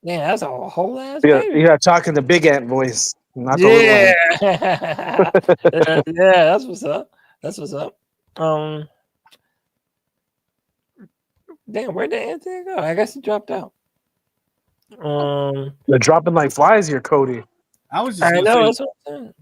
Man, that's a whole ass baby. You got talking the big ant voice, not the little ant. Yeah, that's what's up. That's what's up. Damn, where did Anthony go? I guess he dropped out. They're dropping like flies here, Cody. I was just going to say,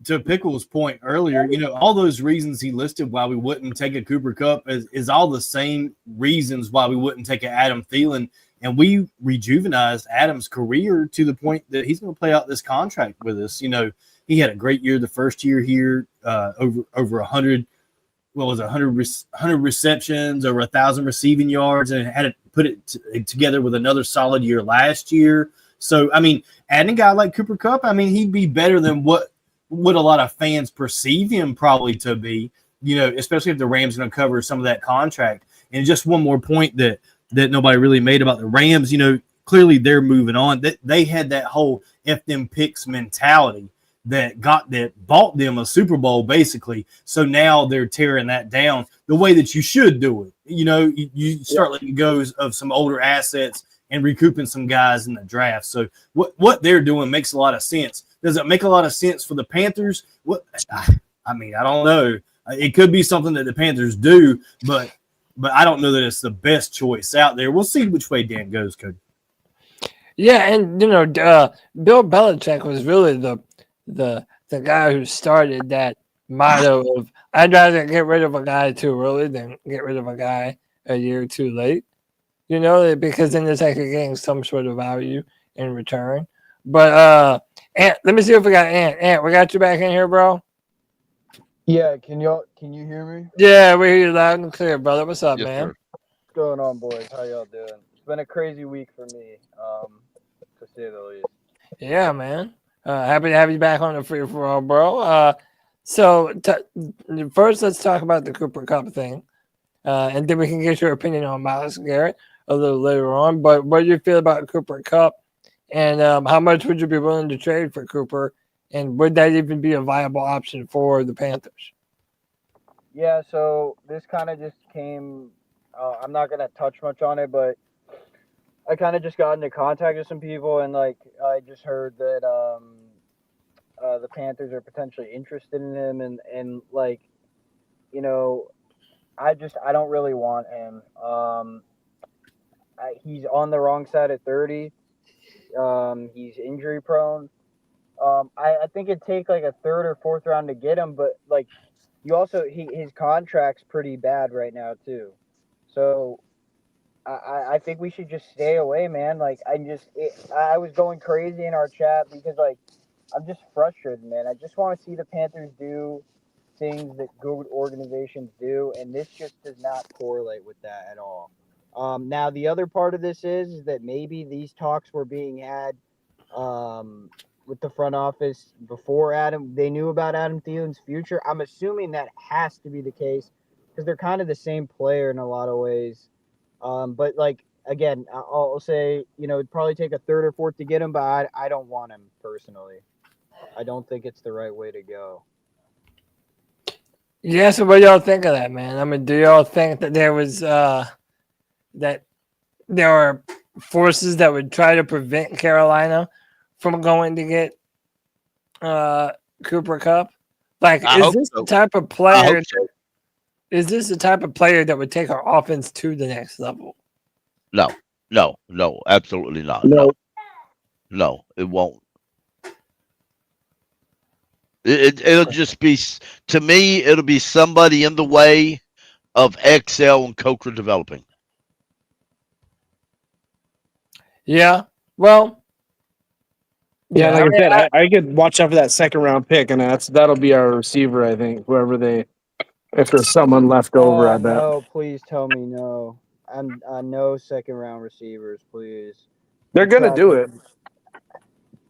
to Pickle's point earlier, all those reasons he listed why we wouldn't take a Cooper Kupp is all the same reasons why we wouldn't take an Adam Thielen. And we rejuvenized Adam's career to the point that he's going to play out this contract with us. He had a great year the first year here, over 100. What was it, 100 receptions, over 1,000 receiving yards, and had to put it together with another solid year last year. So, adding a guy like Cooper Kupp, he'd be better than what a lot of fans perceive him probably to be, especially if the Rams are going to cover some of that contract. And just one more point that nobody really made about the Rams, clearly they're moving on. They had that whole F them picks mentality that bought them a Super Bowl, basically. So now they're tearing that down the way that you should do it. You start letting go of some older assets and recouping some guys in the draft. So what they're doing makes a lot of sense. Does it make a lot of sense for the Panthers? I don't know. It could be something that the Panthers do, but I don't know that it's the best choice out there. We'll see which way Dan goes, Cody. Yeah, and Bill Belichick was really the guy who started that motto of I'd rather get rid of a guy too early than get rid of a guy a year too late. Because then it's like you're getting some sort of value in return. But Ant, let me see if we got Ant. Ant, we got you back in here, bro. Yeah, can you hear me? Yeah, we hear you loud and clear, brother. What's up, man? Sir. What's going on, boys? How y'all doing? It's been a crazy week for me, to say the least. Yeah, man. Happy to have you back on the free for all, bro. First, let's talk about the Cooper Kupp thing, and then we can get your opinion on Myles Garrett a little later on. But what do you feel about Cooper Kupp, and how much would you be willing to trade for Cooper, and would that even be a viable option for the Panthers? Yeah, so this kind of just came. I'm not gonna touch much on it, but I kind of just got into contact with some people, and I just heard that the Panthers are potentially interested in him, and I don't really want him. He's on the wrong side of 30. He's injury prone. I think it'd take like a third or fourth round to get him, but his contract's pretty bad right now too. So I think we should just stay away, man. I was going crazy in our chat because I'm just frustrated, man. I just want to see the Panthers do things that good organizations do, and this just does not correlate with that at all. Now, the other part of this is that maybe these talks were being had with the front office before they knew about Adam Thielen's future. I'm assuming that has to be the case because they're kind of the same player in a lot of ways. But again, I'll say, it'd probably take a third or fourth to get him, but I don't want him personally. I don't think it's the right way to go. Yeah, so what do y'all think of that, man? Do y'all think that there was that there are forces that would try to prevent Carolina from going to get Cooper Kupp? Is this the type of player? is this the type of player that would take our offense to the next level? No, absolutely not. No, it won't. It'll just be, to me, it'll be somebody in the way of XL and Coker developing. Yeah. Well. Yeah, like I said, I could watch out for that second round pick, and that'll be our receiver. I think if there's someone left over, I bet. No, please tell me no. No second round receivers, please. They're gonna do it.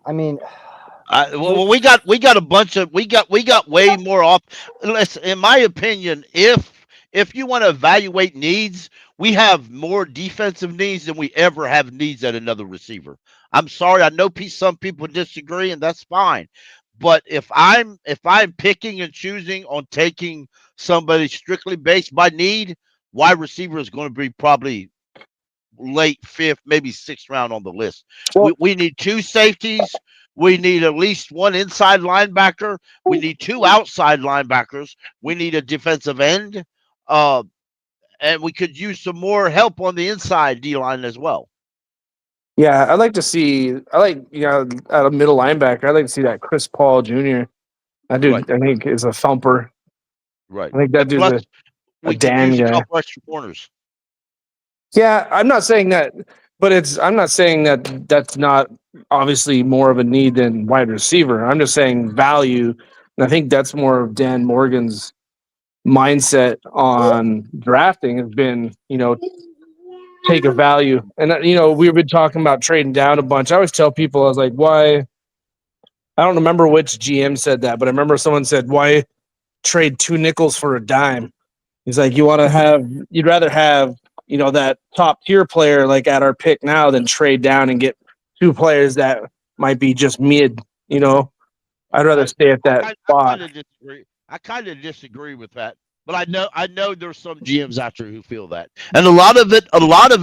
I mean, well, we got a bunch of we got way more off. Listen, in my opinion, if you want to evaluate needs, we have more defensive needs than we ever have needs at another receiver. I'm sorry, I know some people disagree, and that's fine. But if I'm picking and choosing on taking somebody strictly based by need, wide receiver is going to be probably late 5th, maybe 6th round on the list. Well, we need 2 safeties. We need at least 1 inside linebacker. We need 2 outside linebackers. We need a defensive end. And we could use some more help on the inside D-line as well. Yeah, I'd like to see. At a middle linebacker, I'd like to see that Chris Paul Jr. That dude, right. I think, is a thumper. Right. I think that dude's a Dan guy. A couple extra corners. Yeah, I'm not saying that, but I'm not saying that that's not obviously more of a need than wide receiver. I'm just saying value, and I think that's more of Dan Morgan's mindset on drafting has been, take a value. And, we've been talking about trading down a bunch. I always tell people, I was like, why? I don't remember which GM said that, but I remember someone said, why trade 2 nickels for a dime? He's like, you'd rather have, that top tier player like at our pick now than trade down and get 2 players that might be just mid, I'd rather stay at that spot. I kind of disagree with that, but I know there's some GMs out there who feel that, and a lot of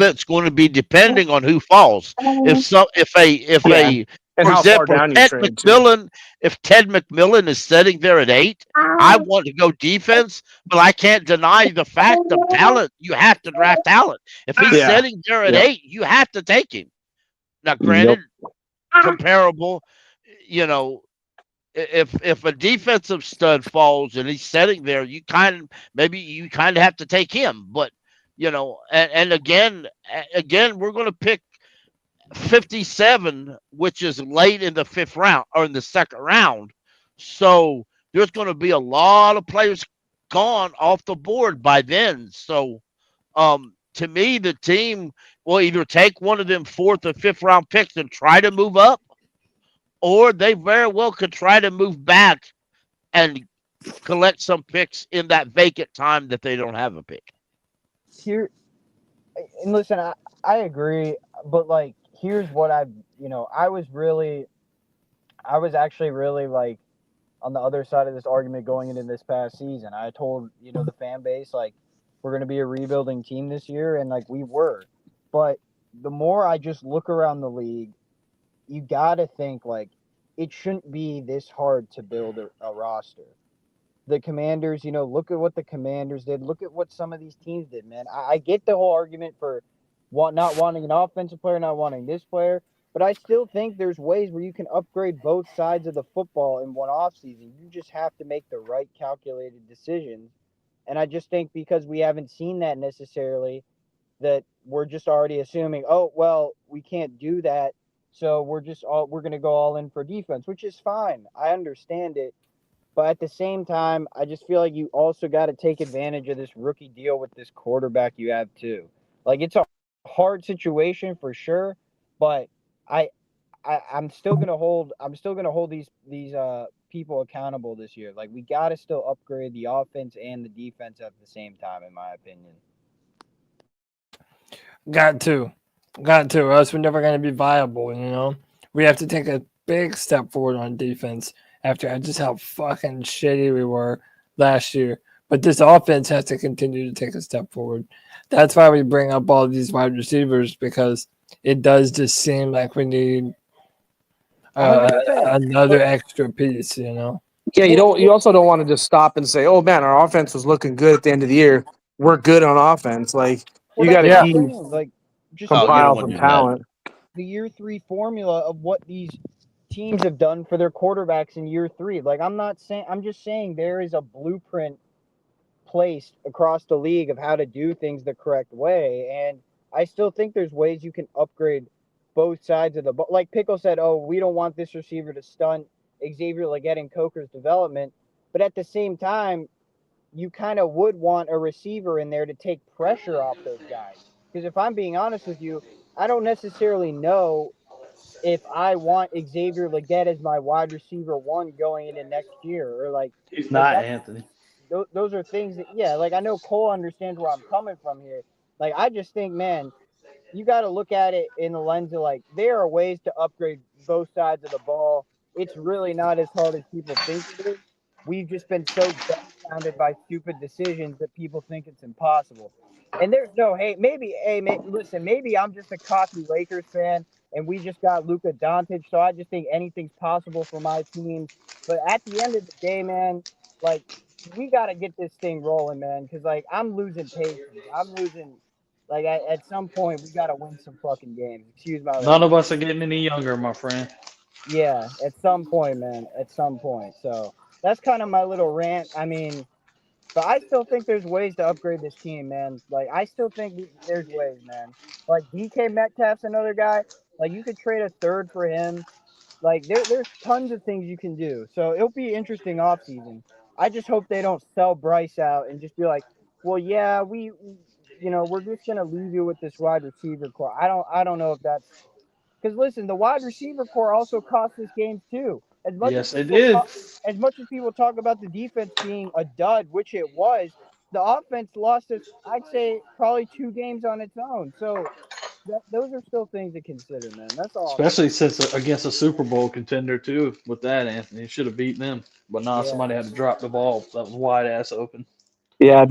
it's going to be depending on who falls. For example, if Ted McMillan is sitting there at 8, I want to go defense, but I can't deny the fact of talent. You have to draft talent. If he's sitting there at 8, you have to take him. Now, granted, comparable, if a defensive stud falls and he's sitting there, you kind of have to take him. But and again, we're going to pick 57, which is late in the 5th round or in the 2nd round. So there's going to be a lot of players gone off the board by then. So to me, the team will either take one of them 4th or 5th round picks and try to move up, or they very well could try to move back and collect some picks in that vacant time that they don't have a pick. Here, and listen, I agree, but here's what I was actually really on the other side of this argument going into this past season. I told, the fan base, we're going to be a rebuilding team this year, and we were. But the more I just look around the league, you got to think it shouldn't be this hard to build a roster. The Commanders, look at what the Commanders did. Look at what some of these teams did, man. I get the whole argument for not wanting an offensive player, not wanting this player, but I still think there's ways where you can upgrade both sides of the football in one offseason. You just have to make the right calculated decisions. And I just think because we haven't seen that necessarily, that we're just already assuming, oh, well, we can't do that, so we're going to go all in for defense, which is fine. I understand it. But at the same time, I just feel like you also got to take advantage of this rookie deal with this quarterback you have too. It's a hard situation for sure, but I'm still gonna hold these people accountable this year. We got to still upgrade the offense and the defense at the same time, in my opinion. Got to, or else we're never gonna be viable. We have to take a big step forward on defense after just how fucking shitty we were last year. But this offense has to continue to take a step forward. That's why we bring up all these wide receivers, because it does just seem like we need another extra piece, Yeah, you also don't want to just stop and say, "Oh man, our offense was looking good at the end of the year. We're good on offense." Like Well, you got to that's what I'm keep saying. Like, just Oh, you look don't compile at want some to do that. talent. the year 3 formula of what these teams have done for their quarterbacks in year 3. Like, I'm just saying there is a blueprint placed across the league of how to do things the correct way. And I still think there's ways you can upgrade both sides of the ball. Like Pickle said, oh, we don't want this receiver to stunt Xavier Legette and Coker's development. But at the same time, you kind of would want a receiver in there to take pressure off those guys. Because if I'm being honest with you, I don't necessarily know if I want Xavier Legette as my wide receiver 1 going into next year. Or He's not that's- Anthony. those are things that, yeah, like I know Cole understands where I'm coming from here. Like, I just think, man, you got to look at it in the lens of like, there are ways to upgrade both sides of the ball. It's really not as hard as people think it is. We've just been so dumbfounded by stupid decisions that people think it's impossible. And there's no hate. Listen, maybe I'm just a cocky Lakers fan and we just got Luka Doncic, so I just think anything's possible for my team. But at the end of the day, man, like, we got to get this thing rolling, man, because, like, I'm losing patience. I'm losing, like, at some point, we got to win some fucking games. Excuse my None language. of us are getting any younger, my friend. Yeah, at some point, man, at some point. So that's kind of my little rant. I mean, but I still think there's ways to upgrade this team, man. Like, I still think there's ways, man. Like, DK Metcalf's another guy. Like, you could trade a third for him. Like, there's tons of things you can do. So it'll be interesting offseason. I just hope they don't sell Bryce out and just be like, well, yeah, we're just gonna leave you with this wide receiver core. I don't know if that's because, listen, the wide receiver core also cost this game too. Yes, it did. As much as people talk about the defense being a dud, which it was, the offense lost us, I'd say, probably 2 games on its own. So those are still things to consider, man. That's all. Especially since against a Super Bowl contender too. With that, Anthony should have beaten them, but nah, somebody had to drop the ball. That was wide ass open. Yeah,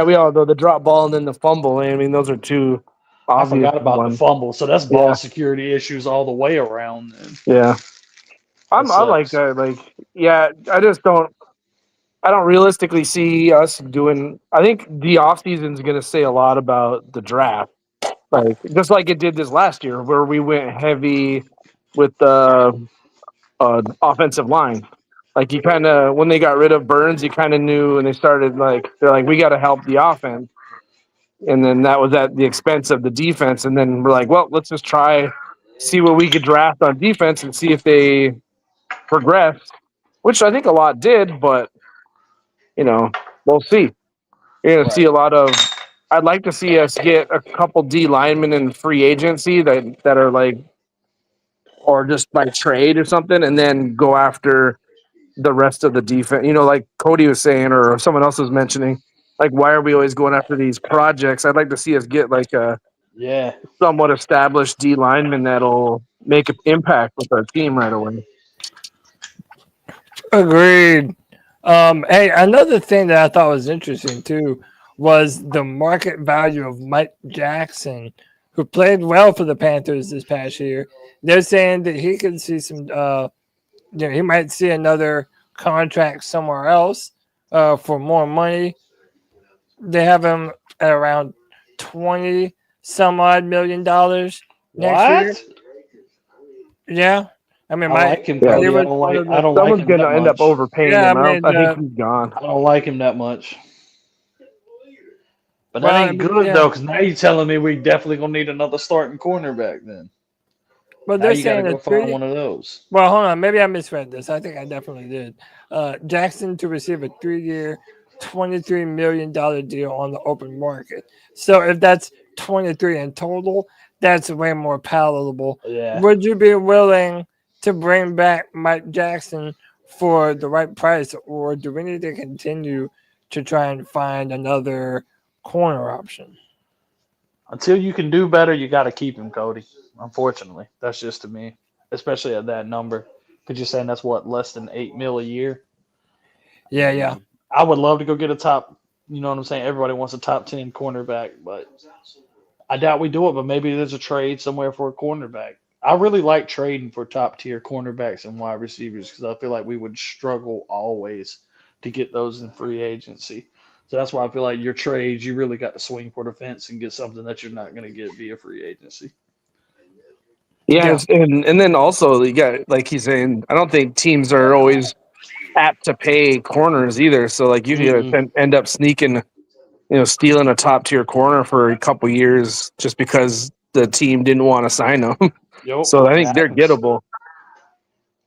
we all know the drop ball and then the fumble. I mean, those are two I obvious forgot about ones. the fumble. So that's ball Yeah. security issues all the way around. Then. Yeah, I like sucks. that. Like, yeah, I don't realistically see us doing. I think the offseason is going to say a lot about the draft, like just like it did this last year, where we went heavy with the offensive line. Like, you kind of, when they got rid of Burns, you kind of knew, and they're like, we got to help the offense, and then that was at the expense of the defense. And then we're like, well, let's just see what we could draft on defense and see if they progress, which I think a lot did, but we'll see. You're going to see a lot of. I'd like to see us get a couple D linemen in free agency that are like, or just by trade or something, and then go after the rest of the defense. Like Cody was saying, or someone else was mentioning, like, why are we always going after these projects? I'd like to see us get like a somewhat established D lineman that'll make an impact with our team right away. Agreed. Hey, another thing that I thought was interesting too was the market value of Mike Jackson, who played well for the Panthers this past year. They're saying that he could see some, he might see another contract somewhere else for more money. They have him at around $20-some-odd million next year. Yeah. I mean, I like him. Cody. I don't like him. Someone's going to end up overpaying him. I think he's gone. I don't like him that much. But that ain't good though, because now you're telling me we definitely gonna need another starting cornerback then. But they're saying go find one of those. Well, hold on, maybe I misread this. I think I definitely did. Jackson to receive a 3-year, $23 million deal on the open market. So if that's 23 in total, that's way more palatable. Yeah. Would you be willing to bring back Mike Jackson for the right price, or do we need to continue to try and find another corner option? Until you can do better, you got to keep him, Cody. Unfortunately, that's just to me, especially at that number. Because you're saying that's less than $8 million a year. Yeah. I would love to go get a top. You know what I'm saying? Everybody wants a top 10 cornerback, but I doubt we do it. But maybe there's a trade somewhere for a cornerback. I really like trading for top tier cornerbacks and wide receivers because I feel like we would struggle always to get those in free agency. So that's why I feel like your trades, you really got to swing for the fence and get something that you're not going to get via free agency. Yeah, and then also you got, like he's saying, I don't think teams are always apt to pay corners either. So like you could end up sneaking, stealing a top tier corner for a couple years just because the team didn't want to sign them. Yep, So I it think they're happens. gettable.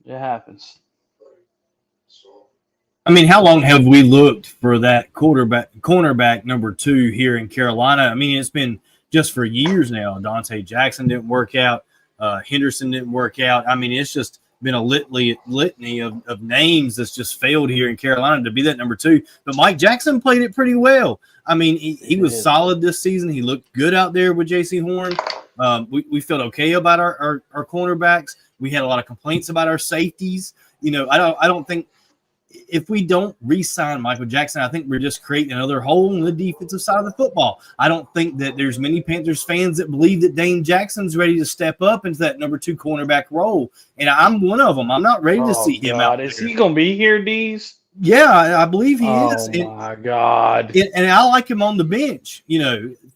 It happens. I mean, how long have we looked for that cornerback number 2 here in Carolina? I mean, it's been just for years now. Dante Jackson didn't work out. Henderson didn't work out. I mean, it's just been a litany of names that's just failed here in Carolina to be that number 2. But Mike Jackson played it pretty well. I mean, he was solid this season. He looked good out there with J.C. Horn. We felt okay about our cornerbacks. We had a lot of complaints about our safeties. I don't think if we don't re-sign Michael Jackson, I think we're just creating another hole in the defensive side of the football. I don't think that there's many Panthers fans that believe that Dane Jackson's ready to step up into that number 2 cornerback role, and I'm one of them. I'm not ready to see him out there. Is he going to be here, Dees? Yeah, I believe he is. Oh, my God. And I like him on the bench,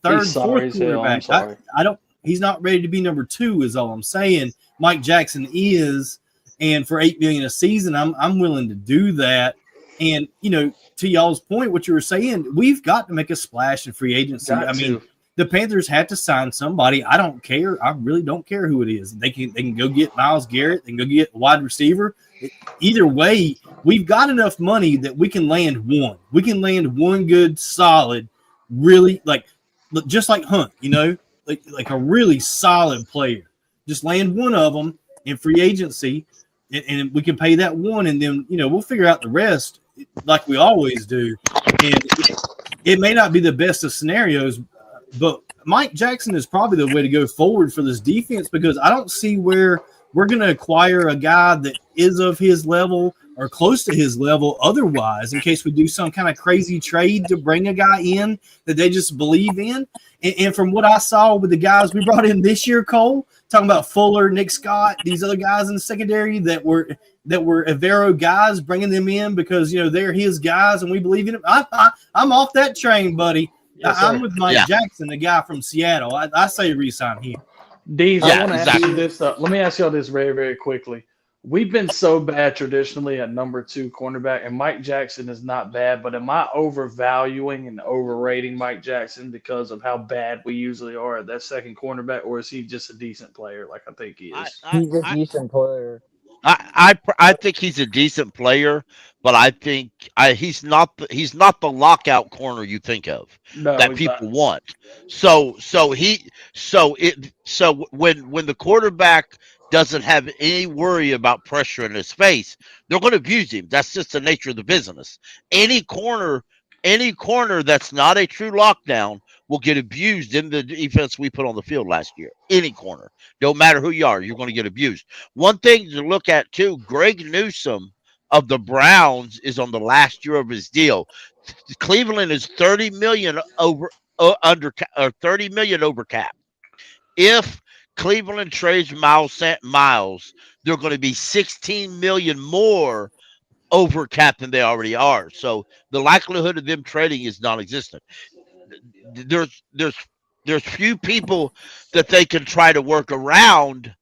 third, fourth quarterback. I don't. He's not ready to be number 2 is all I'm saying. Mike Jackson is. And for $8 million a season, I'm willing to do that. And to y'all's point, what you were saying, we've got to make a splash in free agency. Mean, the Panthers had to sign somebody. I don't care. I really don't care who it is. They can go get Myles Garrett. They can go get a wide receiver. Either way, we've got enough money that we can land one. We can land one good, solid, really just like Hunt. Like a really solid player. Just land one of them in free agency. And we can pay that one, and then we'll figure out the rest like we always do. And it may not be the best of scenarios, but Mike Jackson is probably the way to go forward for this defense because I don't see where we're going to acquire a guy that is of his level or close to his level otherwise, in case we do some kind of crazy trade to bring a guy in that they just believe in. And from what I saw with the guys we brought in this year, Cole, talking about Fuller, Nick Scott, these other guys in the secondary that were Avero guys, bringing them in because they're his guys and we believe in them. I'm off that train, buddy. Yes, I'm with Mike Jackson, the guy from Seattle. I say re-sign him. Deez, I want to ask you this. Let me ask y'all this very, very quickly. We've been so bad traditionally at number 2 cornerback, and Mike Jackson is not bad, but am I overvaluing and overrating Mike Jackson because of how bad we usually are at that second cornerback, or is he just a decent player like I think he is? He's a decent player. I think he's a decent player, but I think he's not the lockout corner you think of that people want. So when the quarterback doesn't have any worry about pressure in his face, they're going to abuse him. That's just the nature of the business. Any corner that's not a true lockdown will get abused in the defense we put on the field last year. Any corner. Don't matter who you are, you're going to get abused. One thing to look at, too, Greg Newsome of the Browns is on the last year of his deal. Cleveland is $30 million over cap. If Cleveland trades Myles, they're going to be $16 million more over cap than they already are. So the likelihood of them trading is non-existent. There's few people that they can try to work around,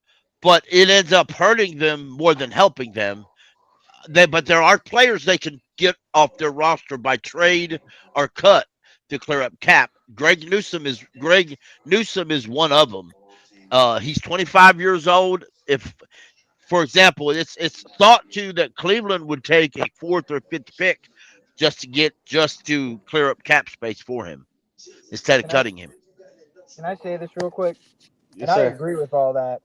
but it ends up hurting them more than helping them. But there are players they can get off their roster by trade or cut to clear up cap. Greg Newsome is one of them. He's 25 years old. If, for example, it's thought that Cleveland would take a 4th or 5th pick just to clear up cap space for him instead of cutting him. Can I say this real quick? Yes, and sir. I agree with all that.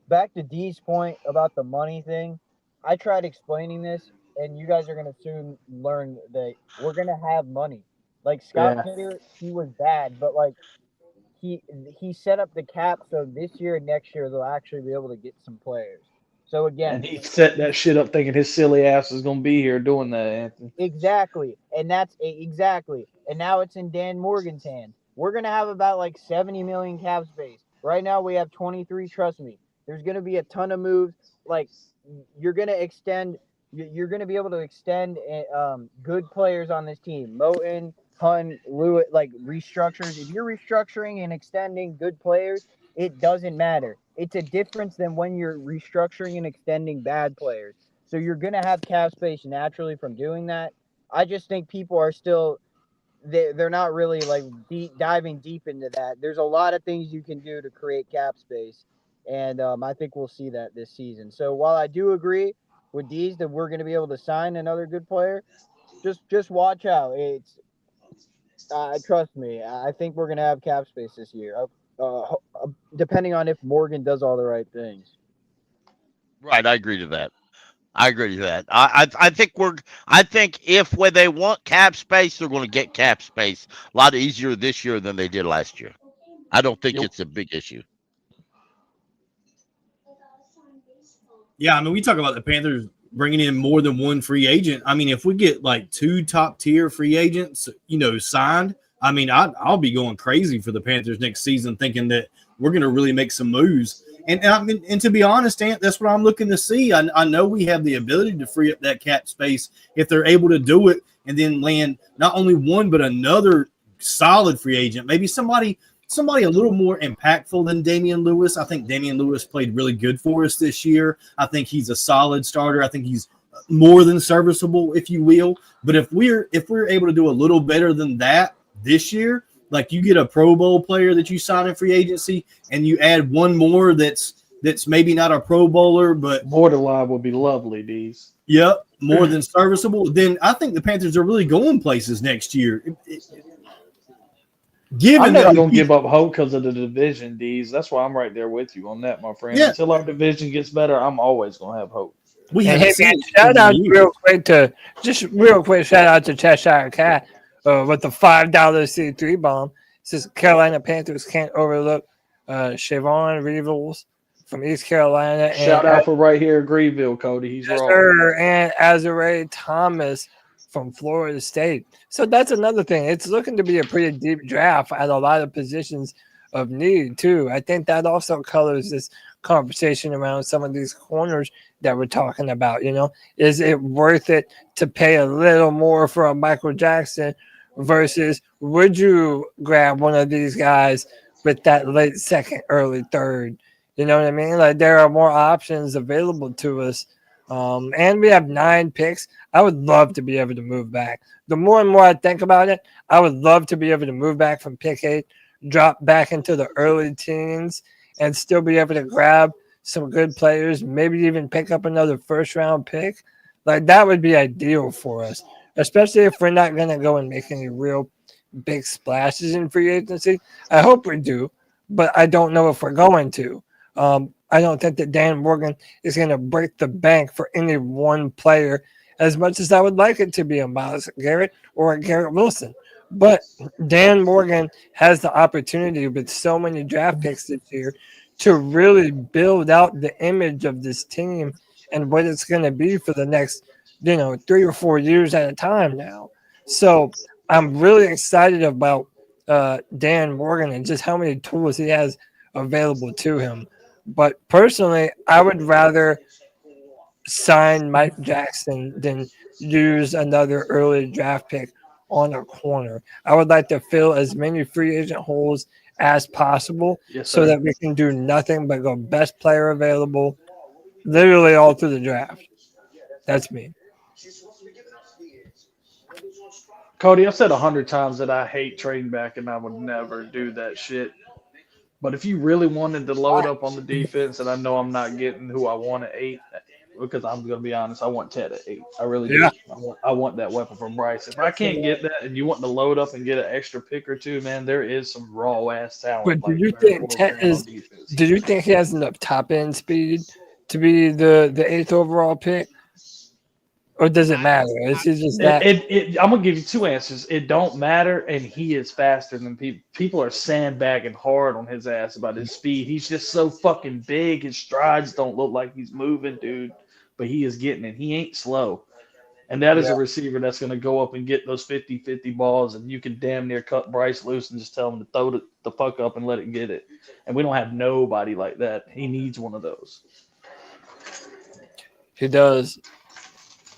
Back to Dee's point about the money thing. I tried explaining this, and you guys are going to soon learn that we're going to have money. Like Scott Pitter, he was bad, but like he set up the cap so this year and next year they'll actually be able to get some players. So again, and he set that shit up thinking his silly ass is going to be here doing that, Anthony. Exactly. And that's exactly. And now it's in Dan Morgan's hand. We're going to have about like 70 million cap space. Right now we have 23, trust me. There's going to be a ton of moves. Like, you're going to extend. You're going to be able to extend good players on this team. Moten, Hunt, Lewis, like restructures. If you're restructuring and extending good players, it doesn't matter. It's a difference than when you're restructuring and extending bad players. So you're going to have cap space naturally from doing that. I just think people are still they're not really like diving deep into that. There's a lot of things you can do to create cap space, and I think we'll see that this season. So while I do agree with D's that we're going to be able to sign another good player, just watch out. It's trust me. I think we're going to have cap space this year, depending on if Morgan does all the right things. Right, I agree to that. I think if when they want cap space, they're going to get cap space a lot easier this year than they did last year. I don't think it's a big issue. Yeah, I mean, we talk about the Panthers bringing in more than one free agent. I mean, if we get like 2 top-tier free agents, signed, I mean, I'll be going crazy for the Panthers next season, thinking that we're going to really make some moves. And to be honest, Ant, that's what I'm looking to see. I know we have the ability to free up that cap space if they're able to do it and then land not only one but another solid free agent. Maybe somebody a little more impactful than Damian Lewis. I think Damian Lewis played really good for us this year. I think he's a solid starter. I think he's more than serviceable, if you will. But if we're able to do a little better than that this year, like you get a Pro Bowl player that you sign in free agency and you add one more that's maybe not a Pro Bowler, but borderline would be lovely, D's. Yep, more than serviceable. Then I think the Panthers are really going places next year. I'm never going to give up hope because of the division, D's. That's why I'm right there with you on that, my friend. Yeah. Until our division gets better, I'm always going to have hope. Shout out real quick to Cheshire Cat with the $5 C3 bomb. It says Carolina Panthers can't overlook Siobhan Reevels from East Carolina. Shout out for right here, Greenville, Cody. He's wrong. And Azare Thomas from Florida State. So that's another thing. It's looking to be a pretty deep draft at a lot of positions of need, too. I think that also colors this conversation around some of these corners that we're talking about. Is it worth it to pay a little more for a Michael Jackson versus would you grab one of these guys with that late second, early third? You know what I mean? Like, there are more options available to us. And we have 9 picks. I would love to be able to move back. The more and more I think about it, I would love to be able to move back from pick 8, drop back into the early teens, and still be able to grab some good players, maybe even pick up another first-round pick. Like, that would be ideal for us, especially if we're not going to go and make any real big splashes in free agency. I hope we do, but I don't know if we're going to. I don't think that Dan Morgan is going to break the bank for any one player as much as I would like it to be a Myles Garrett or a Garrett Wilson. But Dan Morgan has the opportunity with so many draft picks this year to really build out the image of this team and what it's going to be for the next, 3 or 4 years at a time now. So I'm really excited about Dan Morgan and just how many tools he has available to him. But personally, I would rather sign Mike Jackson than use another early draft pick on a corner. I would like to fill as many free agent holes as possible so that we can do nothing but go best player available literally all through the draft. That's me. Cody, I've said 100 times that I hate trading back and I would never do that shit. But if you really wanted to load up on the defense, and I know I'm not getting who I want at 8, because I'm going to be honest, I want Ted at 8. I really do. I want that weapon from Bryce. If I can't get that and you want to load up and get an extra pick or two, man, there is some raw-ass talent. But do you think he has enough top-end speed to be the 8th overall pick? Or does it matter? Is it just that? I'm going to give you 2 answers. It don't matter, and he is faster than people. People are sandbagging hard on his ass about his speed. He's just so fucking big. His strides don't look like he's moving, dude. But he is getting it. He ain't slow. And that is a receiver that's going to go up and get those 50-50 balls, and you can damn near cut Bryce loose and just tell him to throw the fuck up and let it get it. And we don't have nobody like that. He needs one of those. He does.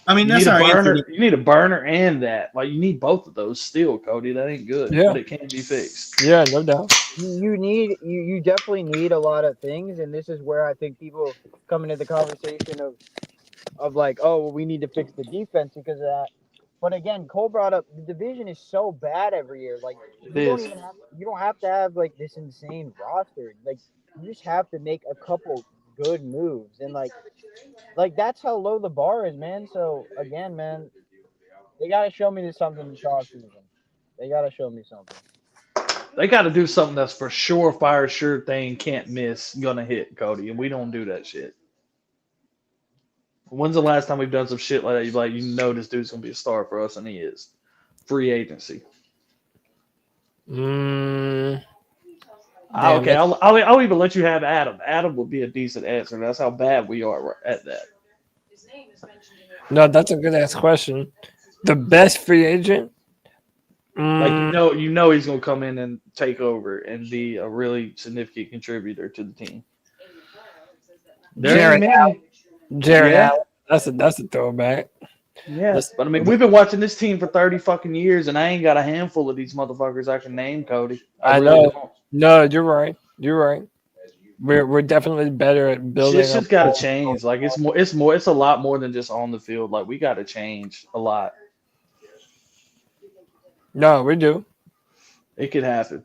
I mean, that's our answer. You need a burner and that. Like, you need both of those still, Cody. That ain't good. Yeah. But it can be fixed. Yeah, no doubt. You definitely need a lot of things, and this is where I think people come into the conversation of like, oh, well, we need to fix the defense because of that. But again, Cole brought up the division is so bad every year. Like, you don't have to have like this insane roster. Like, you just have to make a couple good moves, and like that's how low the bar is, man. So again, man, they gotta show me something this offseason. They gotta show me something. They got to do something that's for sure, fire, sure thing, can't miss, gonna hit, Cody, and we don't do that shit. When's the last time we've done some shit like that? You're like, this dude's gonna be a star for us, and he is. Free agency. Mm, Okay, I'll even let you have Adam. Adam will be a decent answer. That's how bad we are at that. no, that's a good ass question. The best free agent? Like you know he's gonna come in and take over and be a really significant contributor to the team. Jared Allen. Yeah. That's a throwback. Yes, but I mean, we've been watching this team for 30 fucking years, and I ain't got a handful of these motherfuckers I can name, Cody. I really know. don't. No, you're right. We're definitely better at building. Shit's just gotta change. Like it's a lot more than just on the field. Like we gotta change a lot. No, we do. It could happen.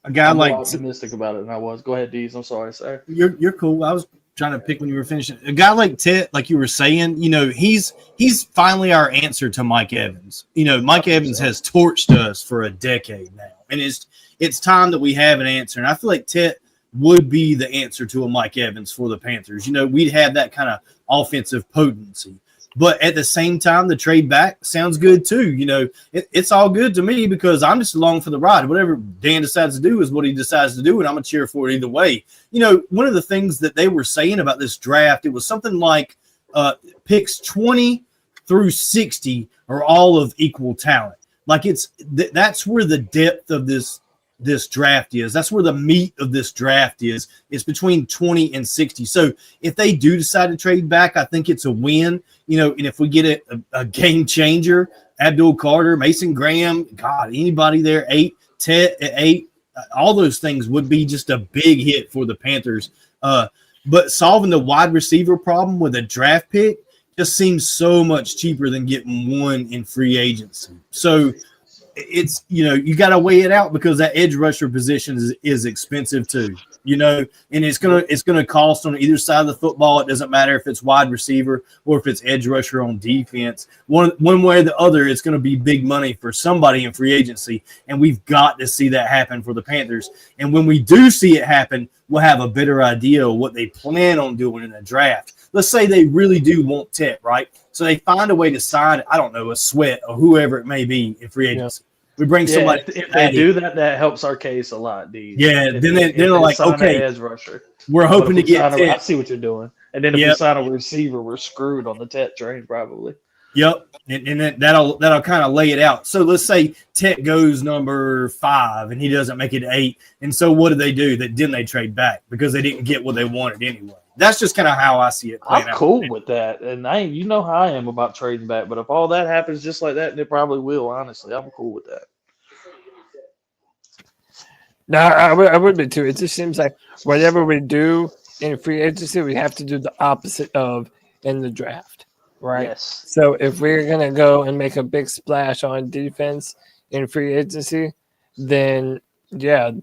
A guy I'm like more optimistic about it than I was. Go ahead, Deez. I'm sorry, sir. you're cool. I was trying to pick when you were finishing. A guy like Ted, like you were saying, he's finally our answer to Mike Evans. Mike Evans has torched us for a decade now, and it's time that we have an answer. And I feel like Ted would be the answer to a Mike Evans for the Panthers. We'd have that kind of offensive potency. But at the same time, the trade back sounds good too. It's all good to me because I'm just along for the ride. Whatever Dan decides to do is what he decides to do, and I'm going to cheer for it either way. One of the things that they were saying about this draft, it was something like picks 20 through 60 are all of equal talent. Like that's where the depth of this draft is. That's where the meat of this draft is. It's between 20 and 60. So if they do decide to trade back, I think it's a win. And if we get a game changer, Abdul Carter, Mason Graham, God, anybody there, 8, all those things would be just a big hit for the Panthers. But solving the wide receiver problem with a draft pick just seems so much cheaper than getting one in free agency. So it's, you got to weigh it out because that edge rusher position is expensive too, and it's going to cost on either side of the football. It doesn't matter if it's wide receiver or if it's edge rusher on defense. One way or the other, it's going to be big money for somebody in free agency. And we've got to see that happen for the Panthers. And when we do see it happen, we'll have a better idea of what they plan on doing in the draft. Let's say they really do want Tet, right? So they find a way to sign, I don't know, a Sweat or whoever it may be in free agency. Yeah. We bring somebody. If they do that, that helps our case a lot, D. Yeah, then they're like, okay, edge rusher. We're hoping to get Tet. I see what you're doing. And then if we sign a receiver, we're screwed on the Tet train probably. Yep, and that'll kind of lay it out. So let's say Tet goes number 5 and he doesn't make it 8. And so what do? Then they trade back because they didn't get what they wanted anyway. That's just kind of how I see it. I'm cool with that, and you know how I am about trading back. But if all that happens just like that, and it probably will, honestly, I'm cool with that. No, I would be too. It just seems like whatever we do in free agency, we have to do the opposite of in the draft, right? Yes. So if we're gonna go and make a big splash on defense in free agency, then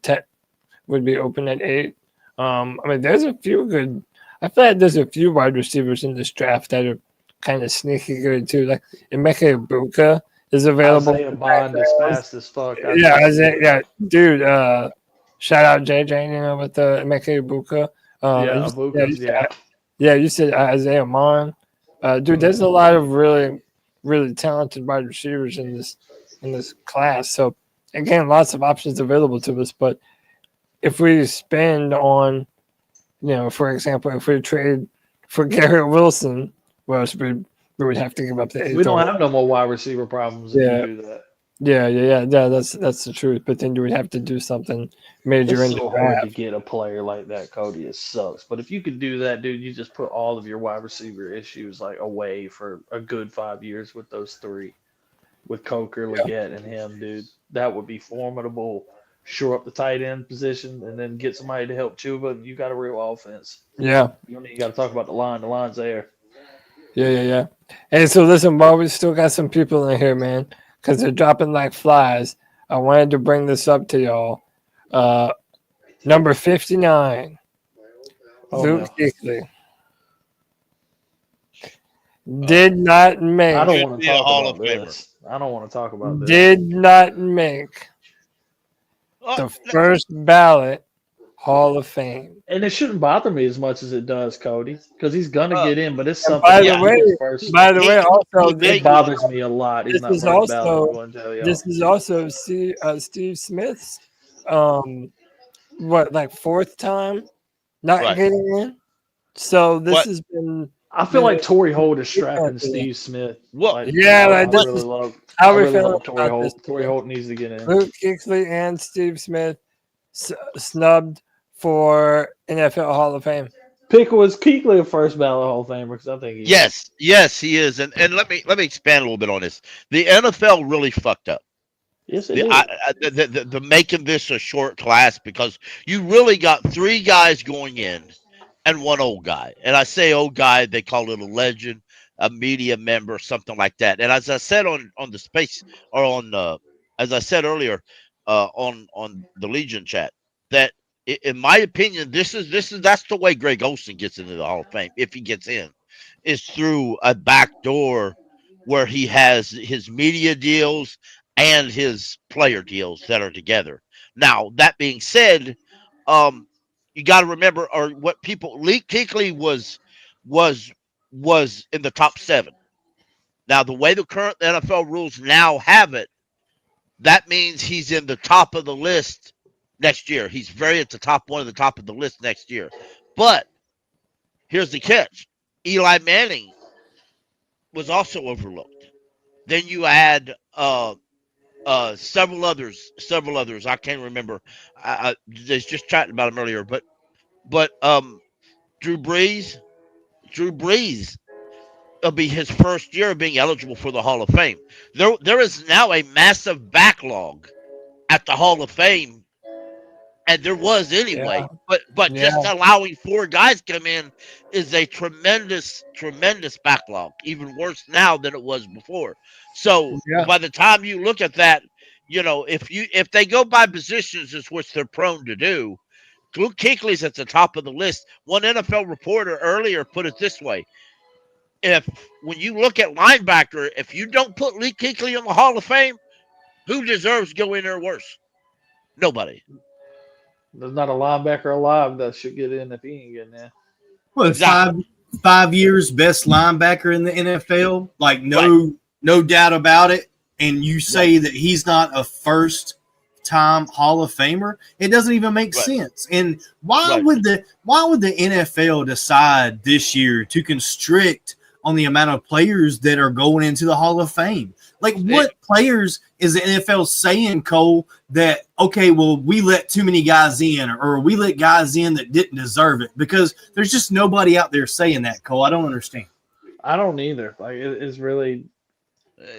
Tet would be open at 8. I mean, there's a few good. I feel like there's a few wide receivers in this draft that are kind of sneaky good too. Like Emeka Egbuka is available. Isaiah Bond is fast as fuck. Dude. Shout out JJ, with the Emeka Egbuka. You said Isaiah Bond. Dude, there's a lot of really, really talented wide receivers in this class. So again, lots of options available to us. But if we spend on, for example, if we trade for Garrett Wilson, well, we we would have to give up the eighth. We don't overall. have no more wide receiver problems if Yeah. you do that. Yeah. That's the truth. But then you would have to do something major in It's the so hard to draft. get a player like that, Cody. It sucks. But if you could do that, dude, you just put all of your wide receiver issues like away for a good 5 years with those three, with Coker, Leggett, and him, dude. That would be formidable. Shore up the tight end position and then get somebody to help Chuba, and you got a real offense. Yeah. You don't even got to talk about the line. The line's there. Yeah. Hey, so listen, while we still got some people in here, man, because they're dropping like flies, I wanted to bring this up to y'all. Number 59, Luke Kuechly. Did not make. I don't Should want be to a talk Hall about of Famer. this. I don't want to talk about this. Did not make the first ballot Hall of Fame. And it shouldn't bother me as much as it does, Cody, because he's gonna get in. But it's something. By the that way, he gets first. also It bothers me a lot. He's this not is first ballot. also- I'm going to tell y'all. this is also Steve Smith's fourth time not Right. getting in. So this What? has been I feel like Torrey Holt is Yeah. strapping Steve Smith. What? Like, Yeah, I like, this really is- love. how I we really feeling love Torrey about this. Holt. Torrey Holt needs to get in. Luke Kuechly and Steve Smith snubbed for NFL Hall of Fame. Was Kuechly a first ballot Hall of Famer? Because I think he is. Yes, he is. And let me expand a little bit on this. The NFL really fucked up. Yes, it The, is. the making this a short class, because you really got three guys going in and one old guy. And I say old guy, they call it a legend, a media member, something like that. And as I said on the space, or on as I said earlier on the Legion chat, that in my opinion, that's the way Greg Olsen gets into the Hall of Fame, if he gets in, is through a back door where he has his media deals and his player deals that are together. Now, that being said, you got to remember, or what people, Lee Kuechly was in the top 7. Now, the way the current NFL rules now have it, that means he's in the top of the list next year. He's very at the top, one of the top of the list next year. But here's the catch: Eli Manning was also overlooked. Then you add several others. I can't remember. I was just chatting about them earlier. But Drew Brees will be his first year of being eligible for the Hall of Fame. There is now a massive backlog at the Hall of Fame, and there was anyway. But just allowing 4 guys come in is a tremendous backlog. Even worse now than it was before. So by the time you look at that, if they go by positions, is which they're prone to do. Luke Kuechly's at the top of the list. One NFL reporter earlier put it this way: when you look at linebacker, if you don't put Luke Kuechly in the Hall of Fame, who deserves to go in there worse? Nobody. There's not a linebacker alive that should get in if he ain't getting in. Well, Exactly. 5 years best linebacker in the NFL, like no doubt about it. And you say that he's not a first-time Hall of Famer, it doesn't even make sense. And why would the NFL decide this year to constrict on the amount of players that are going into the Hall of Fame? Like, what players is the NFL saying, Cole, that, okay, well, we let too many guys in, or we let guys in that didn't deserve it? Because there's just nobody out there saying that, Cole. I don't understand. I don't either. Like, it's really.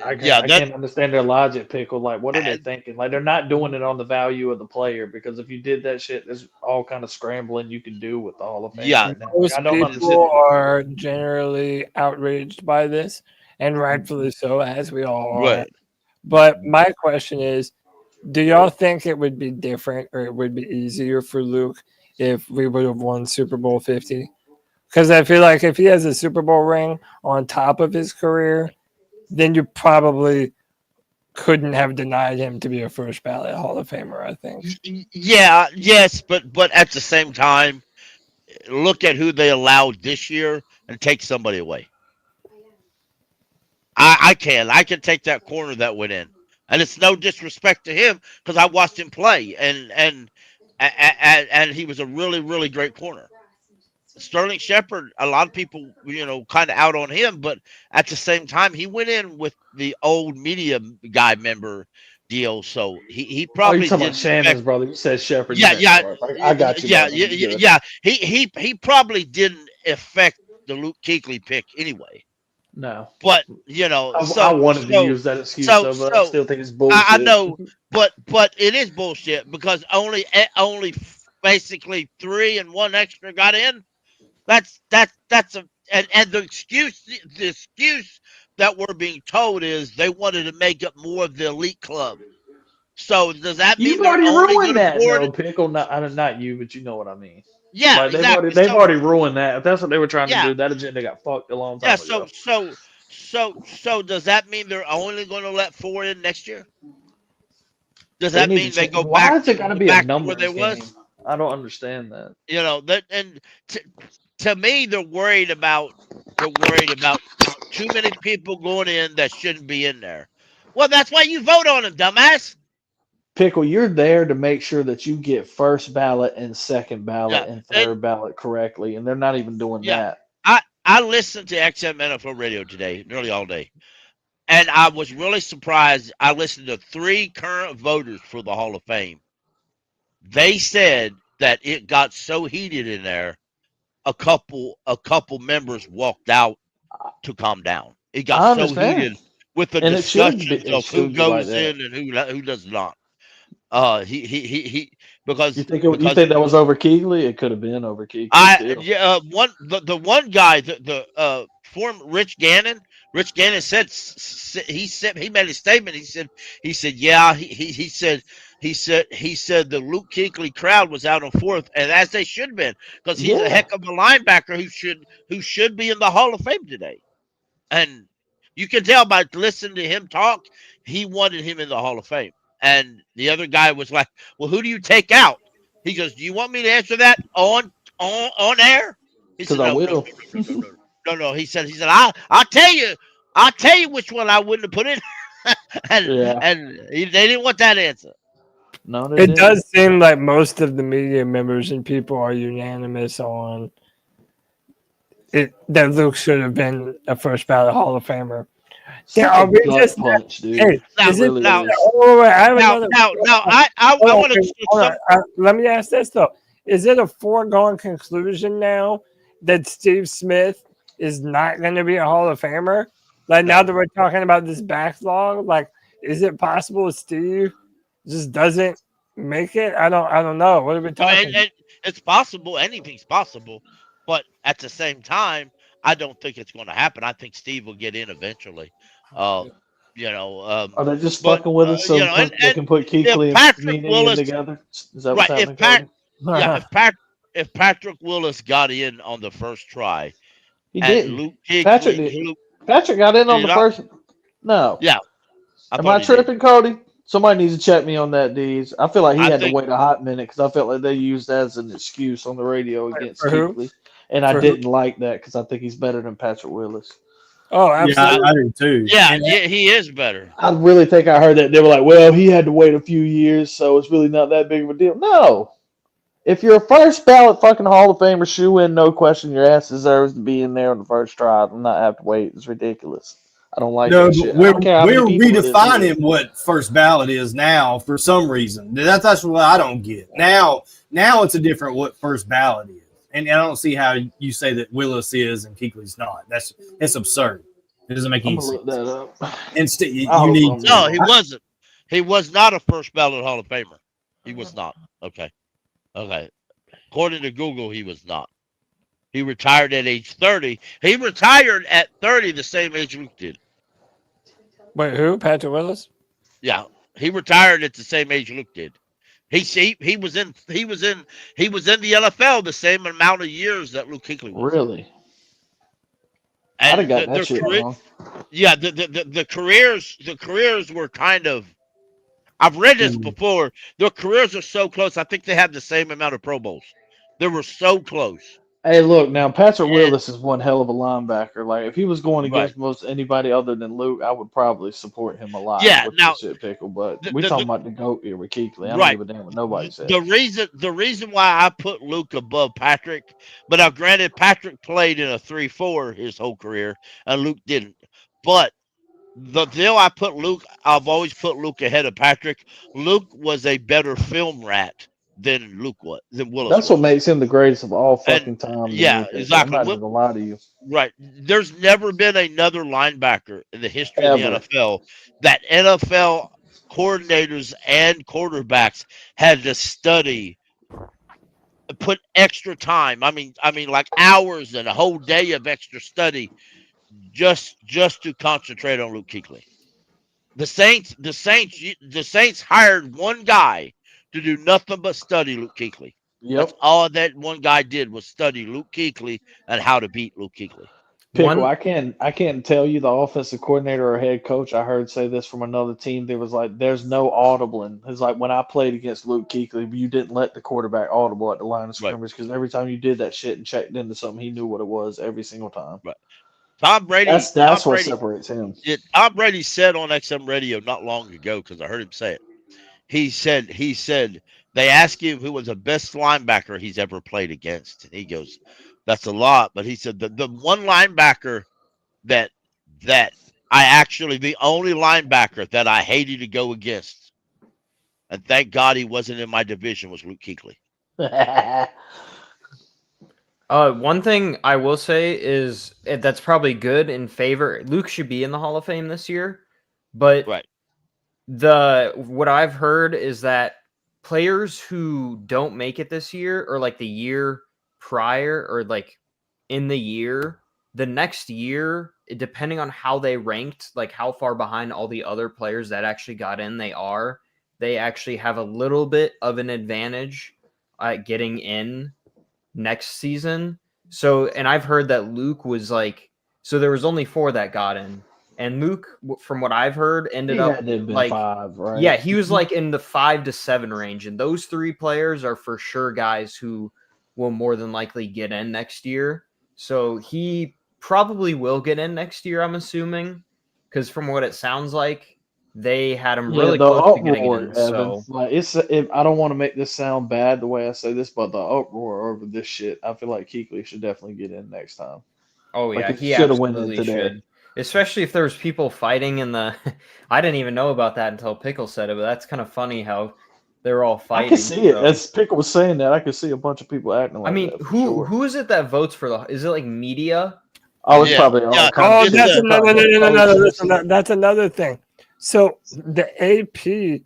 I that- can't understand their logic, Pickle. Like, what are they thinking? Like, they're not doing it on the value of the player, because if you did that shit, there's all kind of scrambling you can do with the Hall of Fame. Yeah. right now. Like, Most I don't people understand. are generally outraged by this, and rightfully so, as we all are. Right. But my question is, do y'all think it would be different, or it would be easier for Luke if we would have won Super Bowl 50? Because I feel like if he has a Super Bowl ring on top of his career, then you probably couldn't have denied him to be a first ballot Hall of Famer, I think. Yeah, yes, but at the same time, look at who they allowed this year and take somebody away. I can take that corner that went in, and it's no disrespect to him, because I watched him play, and he was a really, really great corner. Sterling Shepard, a lot of people, kind of out on him, but at the same time, he went in with the old media guy member deal, so he Oh, probably you talking about didn't Shannon's expect. brother? You said Shepard. Yeah, yeah, I got you. yeah, brother. yeah, You good. yeah. He probably didn't affect the Luke Kuechly pick anyway. No, But I wanted to use that excuse though, but I still think it's bullshit. I know, but it is bullshit because only basically 3 and 1 extra got in. That's a and the excuse that we're being told is they wanted to make up more of the elite club. So does that mean You've they're already only ruined gonna that, board though, it? Pickle. Not you, but you know what I mean. Yeah, Like, exactly. they've already ruined that. If that's what they were trying to Yeah. do, that agenda got fucked a long time Yeah. ago. So does that mean they're only going to let 4 in next year? Does They that need mean to they change- go Why back is it got to be a back to numbers where they game? was? I don't understand that. And to me, they're worried about too many people going in that shouldn't be in there. Well, that's why you vote on them, dumbass. Pickle, you're there to make sure that you get first ballot and second ballot Yeah, and third ballot correctly, and they're not even doing Yeah. that. I listened to XM NFL radio today, nearly all day, and I was really surprised. I listened to 3 current voters for the Hall of Fame. They said that it got so heated in there, a couple members walked out to calm down. It I got so understand. heated with the And it should discussions be- it of who should be like goes that. in and who does not. He because You think that was over Kuechly? It could have been over Kuechly too. the one guy, the former Rich Gannon said he made a statement. He said the Luke Kuechly crowd was out on 4th, and as they should have been, because he's a heck of a linebacker who should be in the Hall of Fame today. And you can tell by listening to him talk, he wanted him in the Hall of Fame. And the other guy was like, "Well, who do you take out?" He goes, "Do you want me to answer that on air?" He said, Because I "No, will. no." He said, I'll tell you which one I wouldn't have put in." They didn't want that answer. No, they It didn't. does seem like most of the media members and people are unanimous on it that Luke should have been a first ballot Hall of Famer. Such Yeah, a are we gut just punch, dude. Hey, Now, is it really now, is. oh, wait, I have another- I want to. Hold on. Let me ask this though: is it a foregone conclusion now that Steve Smith is not going to be a Hall of Famer? Like now that we're talking about this backlog, like is it possible Steve just doesn't make it? I don't know. What are we talking? It's possible. Anything's possible, but at the same time, I don't think it's going to happen. I think Steve will get in eventually. Are they just fucking with us so they can put Kuechly and Meany in together? Is that what's happening, Cody? If Patrick Willis got in on the first try, He and didn't. Luke Kuechly, Patrick did. Patrick got in on Did the he first. No. Yeah. Am I tripping, Cody? Somebody needs to check me on that, Dees. I feel like he had to wait a hot minute because I felt like they used that as an excuse on the radio against Kuechly. And I didn't like that because I think he's better than Patrick Willis. Oh, absolutely. Yeah, I do too. Yeah, he is better. I really think I heard that. They were like, well, he had to wait a few years, so it's really not that big of a deal. No. If you're a first ballot fucking Hall of Famer, shoe in, no question, your ass deserves to be in there on the first try. I'm not have to wait. It's ridiculous. I don't like that shit. We're redefining what first ballot is now for some reason. That's what I don't get. Now it's a different what first ballot is. And I don't see how you say that Willis is and Kuechly's not. It's absurd. It doesn't make any sense. Look that up. Instead, you need. No, he wasn't. He was not a first ballot Hall of Famer. He was not. Okay. According to Google, he was not. He retired at age 30. He retired at 30, the same age Luke did. Wait, who? Patrick Willis? Yeah, he retired at the same age Luke did. He was in the NFL the same amount of years that Luke Kuechly was. Really? And I'd have got that shit wrong. Yeah, the careers were kind of. I've read this before. Their careers are so close. I think they have the same amount of Pro Bowls. They were so close. Hey, look now, Patrick And- Willis is one hell of a linebacker. Like, if he was going Right. against most anybody other than Luke, I would probably support him a lot. Yeah, with now, the shit pickle. But the- we the- talking the- about the GOAT here with Kuechly. I don't Right. give a damn what nobody said. The reason why I put Luke above Patrick, but now granted, Patrick played in a 3-4 his whole career, and Luke didn't. But the deal I've always put Luke ahead of Patrick. Luke was a better film rat than Willis. That's what makes him the greatest of all And- fucking time. to yeah, me, 'cause exactly. I'm not gonna lie to you. Right. There's never been another linebacker in the history of the Ever. NFL that NFL coordinators and quarterbacks had to study, put extra time. I mean, like hours and a whole day of extra study just to concentrate on Luke Kuechly. The Saints hired one guy to do nothing but study Luke Kuechly. Yep. That's all that one guy did was study Luke Kuechly and how to beat Luke Kuechly. Pickle, I can't tell you the offensive coordinator or head coach. I heard say this from another team. There was like, there's no audibling. It's like when I played against Luke Kuechly, you didn't let the quarterback audible at the line of scrimmage because every time you did that shit and checked into something, he knew what it was every single time. Right. Tom Brady. That's Tom what Brady, separates him. Tom Brady said on XM radio not long ago, because I heard him say it. He said they asked him who was the best linebacker he's ever played against, and he goes, "That's a lot." But he said the one linebacker that the only linebacker that I hated to go against, and thank God he wasn't in my division, was Luke Kuechly. One thing I will say is that's probably good in favor. Luke should be in the Hall of Fame this year, but Right. What I've heard is that players who don't make it this year or like the year prior or like in the year, the next year, depending on how they ranked, like how far behind all the other players that actually got in they actually have a little bit of an advantage at getting in next season. So, and I've heard that Luke was like, so there was only 4 that got in, and Luke, from what I've heard, ended up like 5, right? Yeah, he was like in the 5 to 7 range, and those 3 players are for sure guys who will more than likely get in next year. So he probably will get in next year, I'm assuming, because from what it sounds like, they had him really close to getting in. So like I don't want to make this sound bad the way I say this, but the uproar over this shit, I feel like Kuechly should definitely get in next time. Oh Like, yeah, if he he shoulda went in absolutely today. should. Especially if there's people fighting in the. I didn't even know about that until Pickle said it, but that's kind of funny how they're all fighting. I can see it. so- As Pickle was saying that, I could see a bunch of people acting like I mean, that. for who sure. who is it that votes for the? Is it like media? Oh, it's Yeah. probably all Yeah. kinds of that's shit. another. That's another thing. So the AP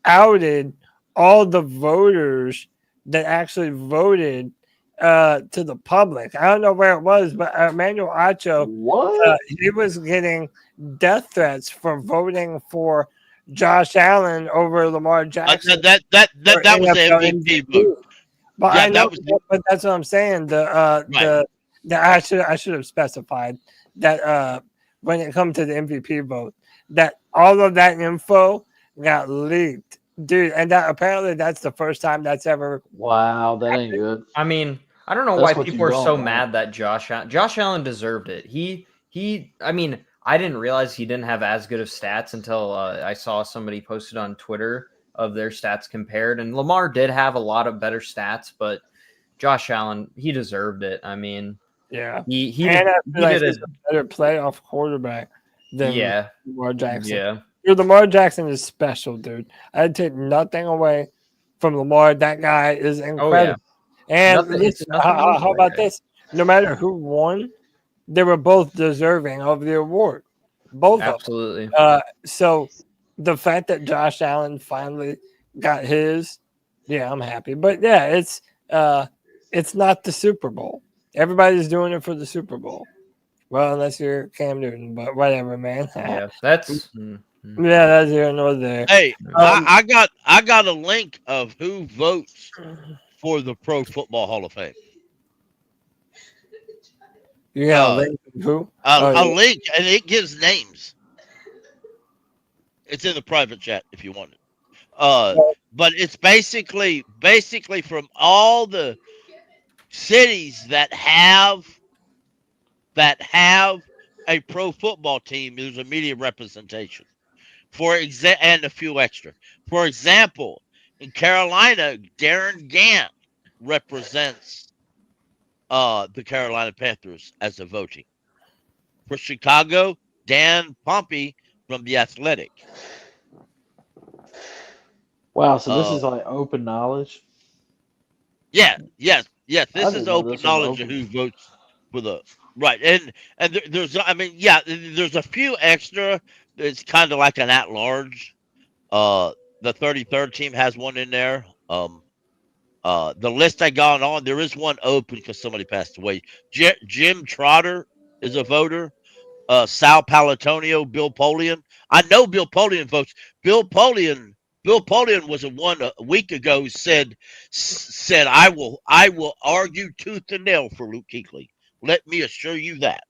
outed all the voters that actually voted to the public. I don't know where it was, but Emmanuel Acho, What? he was getting death threats for voting for Josh Allen over Lamar Jackson. That was the NFL MVP vote. But Yeah, I know, that was but that's what I'm saying. I should have specified that when it comes to the MVP vote, that all of that info got leaked, dude. And that apparently that's the first time that's ever. Wow, that ain't good. I mean, I don't know That's why what you people are don't so want. mad that Josh Allen deserved it. He. I mean, I didn't realize he didn't have as good of stats until I saw somebody posted on Twitter of their stats compared, and Lamar did have a lot of better stats, but Josh Allen, he deserved it. I mean, Yeah, he and I feel like did he's a better playoff quarterback than yeah, Lamar Jackson. yeah. Dude, Lamar Jackson is special, dude. I'd take nothing away from Lamar. That guy is incredible. And Nothing- listen, nothing how against about that guy. this? No matter who won, they were both deserving of the award. Both of them. Absolutely. So the fact that Josh Allen finally got his, yeah, I'm happy. But yeah, it's not the Super Bowl. Everybody's doing it for the Super Bowl. Well, unless you're Cam Newton, but whatever, man. Yeah, that's Yeah, that's here nor there. Hey, I got a link of who votes for the Pro Football Hall of Fame. You got a link to who? A link, and it gives names. It's in the private chat if you want it. But it's basically from all the cities that have a pro football team, there's a media representation. And a few extra. For example, in Carolina, Darren Gant represents the Carolina Panthers as a voting. For Chicago, Dan Pompey from The Athletic. Wow, so this is like open knowledge. Yes. This didn't is know open this was knowledge of open. who votes for the right. And there's a few extra. It's kind of like an at-large. The 33rd team has one in there. The list I got on, there is one open because somebody passed away. Jim Trotter is a voter. Sal Palatonio, Bill Polian. I know Bill Polian votes. Bill Polian was the one a week ago said I will argue tooth and nail for Luke Kuechly. Let me assure you that.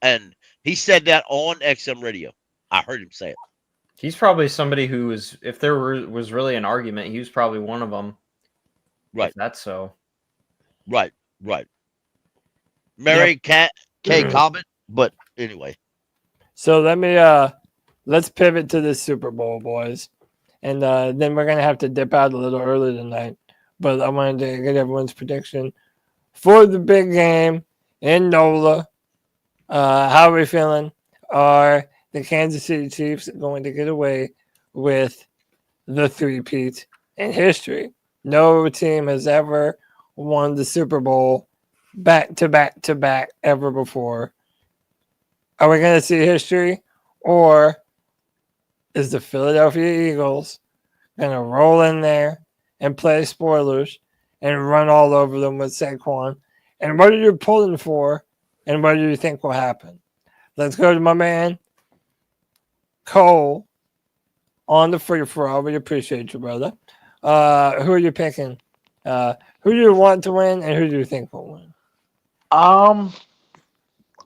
And he said that on XM radio. I heard him say it. He's probably somebody who was, if there was really an argument, he was probably one of them. Right. If that's so. Right. Mary Kay Cobbett, but anyway. So let's pivot to the Super Bowl, boys. And then we're going to have to dip out a little early tonight. But I wanted to get everyone's prediction for the big game in NOLA. How are we feeling? Are the Kansas City Chiefs going to get away with the three-peat in history? No team has ever won the Super Bowl back-to-back ever before. Are we going to see history? Or is the Philadelphia Eagles going to roll in there and play spoilers and run all over them with Saquon? And what are you pulling for? And what do you think will happen? Let's go to my man, Cole, on the free-for-all. We appreciate you, brother. Who are you picking? Who do you want to win, and who do you think will win?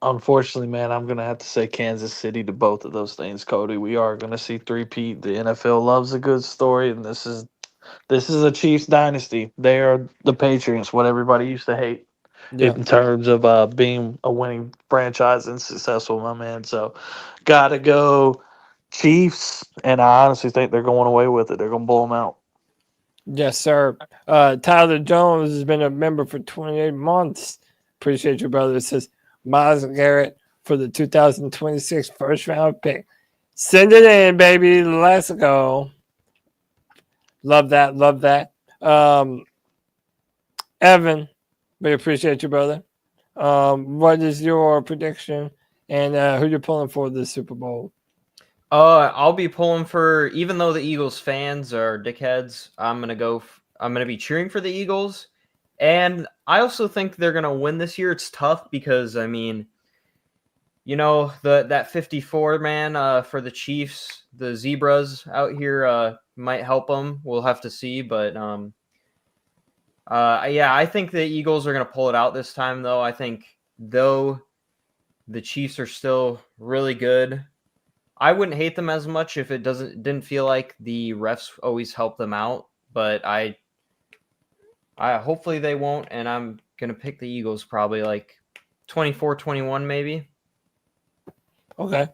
Unfortunately, man, I'm gonna have to say Kansas City to both of those things, Cody. We are gonna see three-peat. The NFL loves a good story, and this is a Chiefs dynasty. They are the Patriots, what everybody used to hate in terms of being a winning franchise and successful, my man. So, gotta go Chiefs, and I honestly think they're going away with it. They're gonna blow them out. Yes, sir. Tyler Jones has been a member for 28 months. Appreciate you, brother. It says Myles Garrett for the 2026 first round pick. Send it in, baby. Let's go. Love that. Evan, we appreciate you, brother. What is your prediction and who you're pulling for the Super Bowl? I'll be pulling for, even though the Eagles fans are dickheads, I'm gonna be cheering for the Eagles. And I also think they're gonna win this year. It's tough because that 54 man for the Chiefs, the Zebras out here might help them. We'll have to see, but I think the Eagles are gonna pull it out this time. Though I think though the Chiefs are still really good, I wouldn't hate them as much if it didn't feel like the refs always help them out. But I hopefully they won't, and I'm gonna pick the Eagles probably like 24-21 maybe. Okay.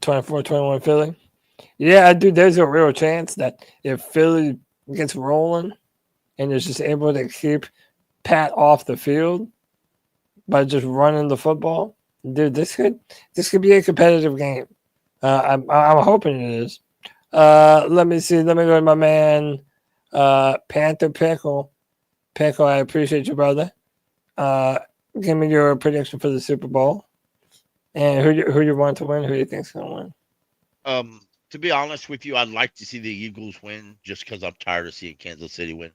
24-21 Philly. Yeah, dude, there's a real chance that if Philly gets rolling and is just able to keep Pat off the field by just running the football, dude, this could be a competitive game. I'm hoping it is. Let me see. Let me go to my man, Panther Pickle. Pickle, I appreciate you, brother. Give me your prediction for the Super Bowl. And who you want to win? Who do you think's going to win? To be honest with you, I'd like to see the Eagles win just because I'm tired of seeing Kansas City win.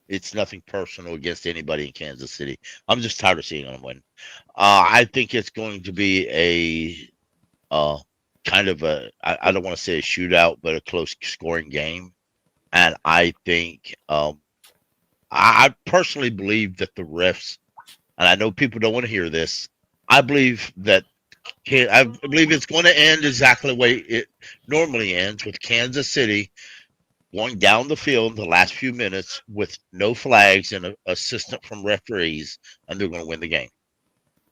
It's nothing personal against anybody in Kansas City. I'm just tired of seeing them win. I think it's going to be a kind of I don't want to say a shootout, but a close scoring game. And I think I personally believe that the refs, and I know people don't want to hear this, I believe it's going to end exactly the way it normally ends, with Kansas City going down the field the last few minutes with no flags and an assistant from referees, and they're going to win the game.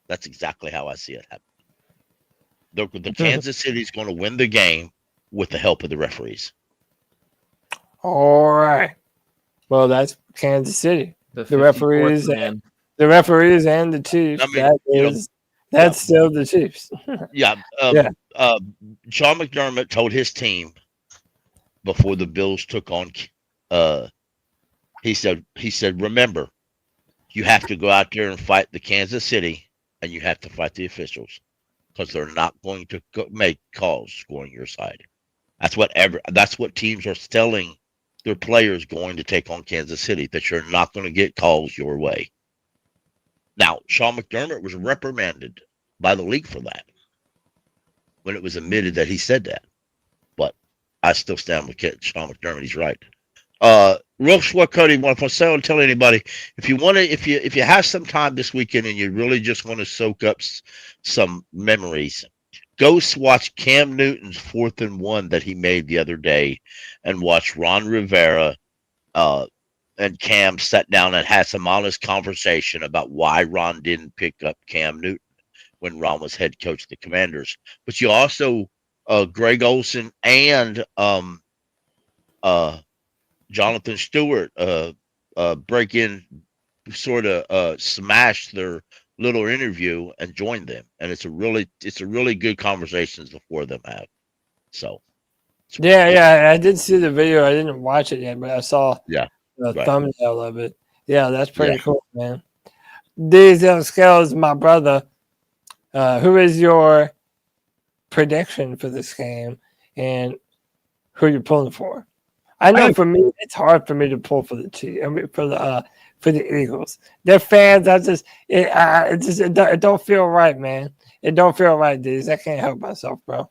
That's exactly how I see it happen. The Kansas City is going to win the game with the help of the referees. All right. Well, that's Kansas City. The referees man. The referees and the Chiefs. I mean, That's still the Chiefs. Yeah. Sean McDermott told his team before the Bills took on, he said, remember, you have to go out there and fight the Kansas City, and you have to fight the officials because they're not going to make calls scoring your side. That's what teams are telling their players going to take on Kansas City, that you're not going to get calls your way. Now, Sean McDermott was reprimanded by the league for that when it was admitted that he said that. But I still stand with Sean McDermott. He's right. Real short, Cody, want to say or tell anybody, if you have some time this weekend and you really just want to soak up some memories, go watch Cam Newton's 4th and 1 that he made the other day, and watch Ron Rivera and Cam sat down and had some honest conversation about why Ron didn't pick up Cam Newton when Ron was head coach of the Commanders. But you also, Greg Olsen and Jonathan Stewart break in, sort of smash their little interview and join them. And it's a really good conversations the four of them have. So. Yeah, I did see the video. I didn't watch it yet, but I saw the thumbnail of it. Yeah, that's pretty cool, man. Diesel Scales, my brother. Who is your prediction for this game, and who you're pulling for? I know for me, it's hard for me to pull for the Chiefs. I mean, for the Eagles. They're fans. It don't feel right, man. It don't feel right, D's. I can't help myself, bro.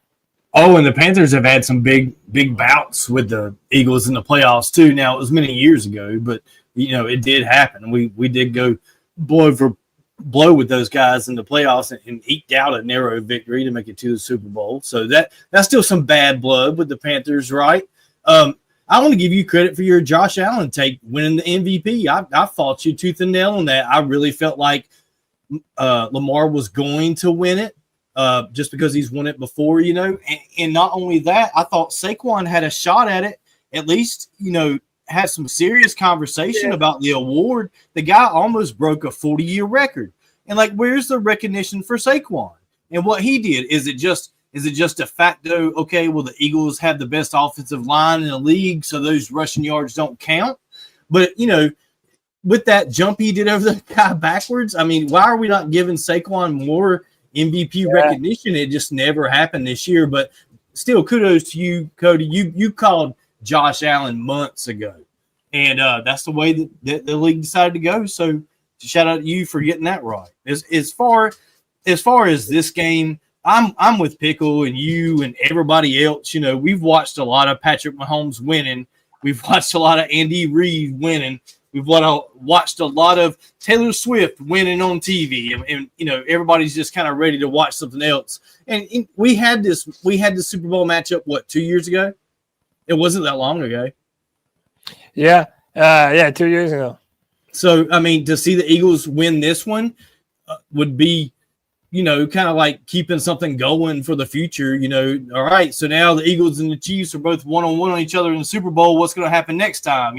Oh, and the Panthers have had some big bouts with the Eagles in the playoffs too. Now, it was many years ago, but it did happen. We did go blow for blow with those guys in the playoffs and eked out a narrow victory to make it to the Super Bowl. So that's still some bad blood with the Panthers, right? I want to give you credit for your Josh Allen take winning the MVP. I fought you tooth and nail on that. I really felt like Lamar was going to win it. Just because he's won it before, and not only that, I thought Saquon had a shot at it, at least, had some serious conversation about the award. The guy almost broke a 40-year record. And where's the recognition for Saquon? And what he did, is it just de facto, okay, well, the Eagles have the best offensive line in the league, so those rushing yards don't count? But, with that jump he did over the guy backwards, I mean, why are we not giving Saquon more MVP recognition? It just never happened this year. But still, kudos to you, Cody. You called Josh Allen months ago, and that's the way that the league decided to go. So shout out to you for getting that right. As far as this game, I'm with Pickle and you and everybody else. We've watched a lot of Patrick Mahomes winning. We've watched a lot of Andy Reid winning. We've watched a lot of Taylor Swift winning on TV, and everybody's just kind of ready to watch something else. And we had the Super Bowl matchup 2 years ago. It wasn't that long ago. Yeah, 2 years ago. So I mean, to see the Eagles win this one would be, kind of like keeping something going for the future. All right, so now the Eagles and the Chiefs are both 1-on-1 on each other in the Super Bowl. What's going to happen next time?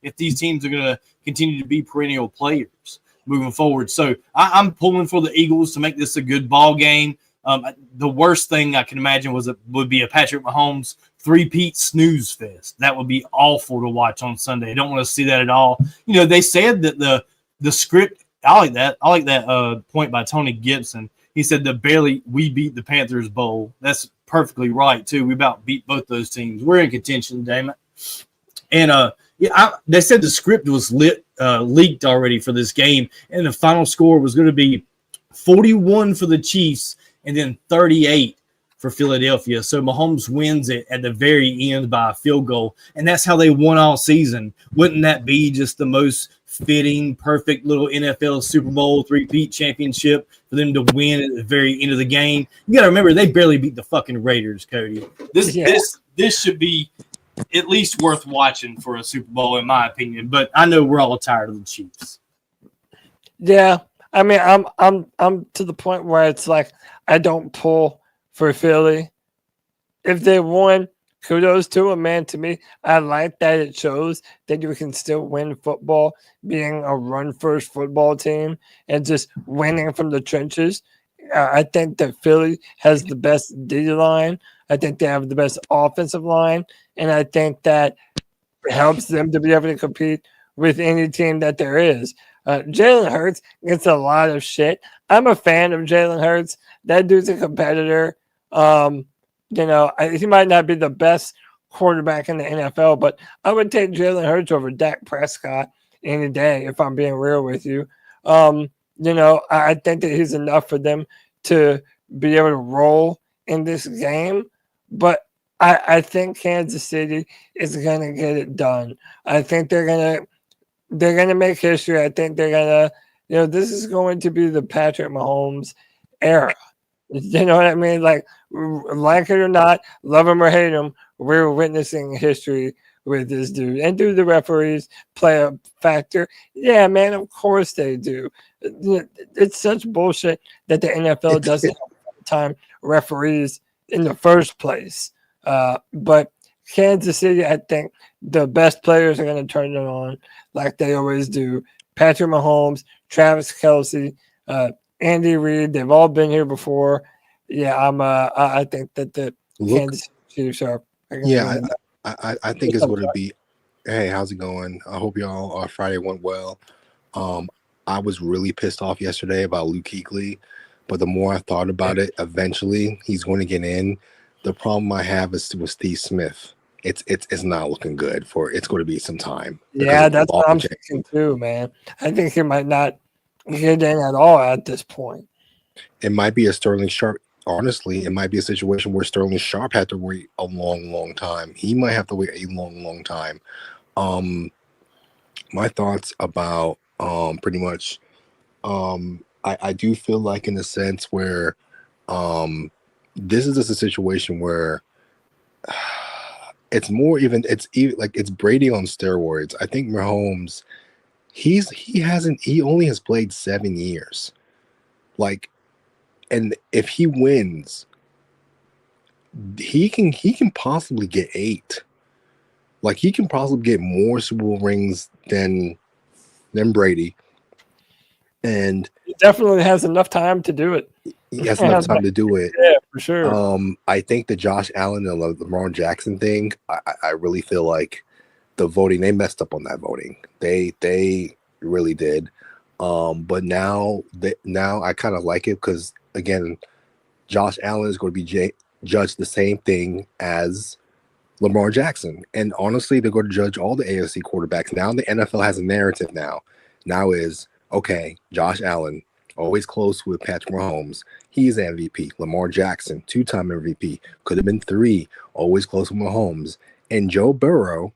If these teams are going to continue to be perennial players moving forward. So I'm pulling for the Eagles to make this a good ball game. The worst thing I can imagine would be a Patrick Mahomes three-peat snooze fest. That would be awful to watch on Sunday. I don't want to see that at all. They said that the script, I like that point by Tony Gibson. He said we beat the Panthers Bowl. That's perfectly right, too. We about beat both those teams. We're in contention, damn it. And they said the script was leaked already for this game, and the final score was going to be 41 for the Chiefs and then 38 for Philadelphia. So Mahomes wins it at the very end by a field goal, and that's how they won all season. Wouldn't that be just the most fitting, perfect little NFL Super Bowl three-peat championship for them to win at the very end of the game? You got to remember, they barely beat the fucking Raiders, Cody. This should be at least worth watching for a Super Bowl, in my opinion. But I know we're all tired of the Chiefs. Yeah, I mean, I'm to the point where it's like I don't pull for Philly. If they won, kudos to them, man. To me, I like that it shows that you can still win football, being a run-first football team and just winning from the trenches. I think that Philly has the best D line. I think they have the best offensive line, and I think that helps them to be able to compete with any team that there is. Jalen Hurts gets a lot of shit. I'm a fan of Jalen Hurts. That dude's a competitor. He might not be the best quarterback in the NFL, but I would take Jalen Hurts over Dak Prescott any day, if I'm being real with you. I think that he's enough for them to be able to roll in this game, but I think Kansas City is going to get it done. I think they're going to make history. I think they're going to, this is going to be the Patrick Mahomes era. You know what I mean? Like it or not, love him or hate him, we're witnessing history with this dude. And do the referees play a factor? Yeah, man, of course they do. It's such bullshit that the NFL doesn't have time referees in the first place. But Kansas City, I think the best players are going to turn it on like they always do. Patrick Mahomes, Travis Kelce, Andy Reid, they've all been here before. Yeah, I think that the Kansas City Chiefs are. Yeah, I think it's going to be. Hey, how's it going? I hope y'all Friday went well. I was really pissed off yesterday about Luke Kuechly, but the more I thought about it, eventually he's going to get in. The problem I have is with Steve Smith. It's not looking good for. It's going to be some time. Yeah, that's what I'm thinking too, man. I think he might not get in at all at this point. It might be a Sterling Sharp. Honestly, it might be a situation where Sterling Sharp had to wait a long, long time. He might have to wait a long, long time. My thoughts about pretty much. I do feel like in a sense where this is just a situation where it's more even like it's Brady on steroids. I think Mahomes, he only has played 7 years. Like, and if he wins, he can possibly get 8. Like he can possibly get more Super Bowl rings than Brady. And he definitely has enough time to do it. He has enough time to do it. Yeah, for sure. I think the Josh Allen and the Lamar Jackson thing, I really feel like the voting, they messed up on that voting. They really did. But now I kind of like it because, again, Josh Allen is going to be judged the same thing as Lamar Jackson. And honestly, they're going to judge all the AFC quarterbacks. Now the NFL has a narrative now. Now is, okay, Josh Allen, always close with Patrick Mahomes. He's MVP. Lamar Jackson, 2-time MVP. Could have been 3, always close with Mahomes. And Joe Burrow,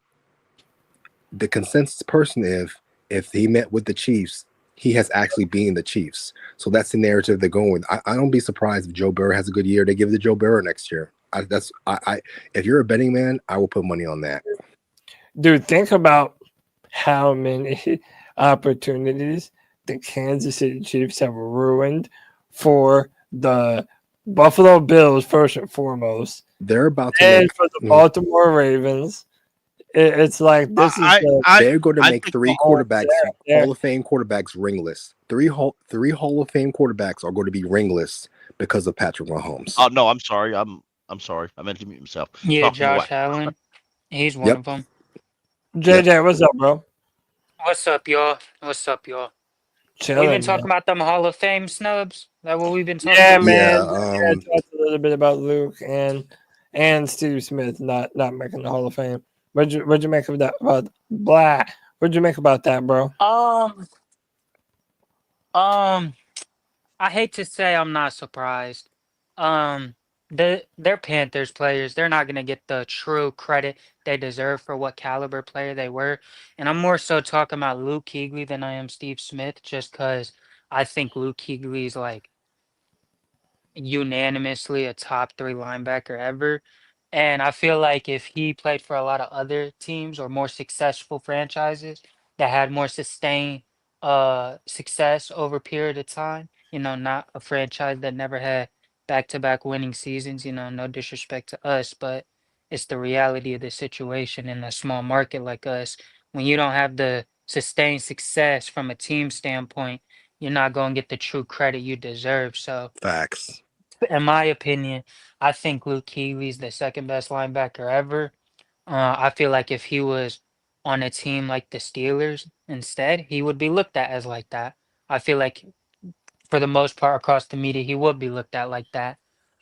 the consensus person, if he met with the Chiefs, he has actually been the Chiefs. So that's the narrative they're going with. I don't be surprised if Joe Burrow has a good year. They give it to Joe Burrow next year. If you're a betting man, I will put money on that. Dude, think about how many opportunities the Kansas City Chiefs have ruined for the Buffalo Bills first and foremost. They're about to and for the Baltimore Ravens. It's like this they're going to make 3 quarterbacks, Hall of Fame quarterbacks, ringless. 3 Hall of Fame quarterbacks are going to be ringless because of Patrick Mahomes. Oh no, I'm sorry. I'm sorry. I meant to mute myself. Yeah, Josh Allen. He's one of them. JJ, what's up, bro? What's up, y'all? What's up, y'all? Chilling, We've been talking about them Hall of Fame snubs. Is that what we've been talking about? about? Man. I talked a little bit about Luke and Steve Smith not making the Hall of Fame. What'd you make of that? What'd you make about that, bro? I hate to say I'm not surprised. They're Panthers players. They're not gonna get the true credit they deserve for what caliber player they were. And I'm more so talking about Luke Kuechly than I am Steve Smith, just because I think Luke Kuechly is like unanimously a top 3 linebacker ever. And I feel like if he played for a lot of other teams or more successful franchises that had more sustained success over a period of time, not a franchise that never had back-to-back winning seasons, no disrespect to us, but it's the reality of the situation in a small market like us. When you don't have the sustained success from a team standpoint, you're not going to get the true credit you deserve. So, Facts. in my opinion, I think Luke Kuechly's the second best linebacker ever. I feel like if he was on a team like the Steelers instead, he would be looked at as like that. I feel like for the most part across the media, he would be looked at like that.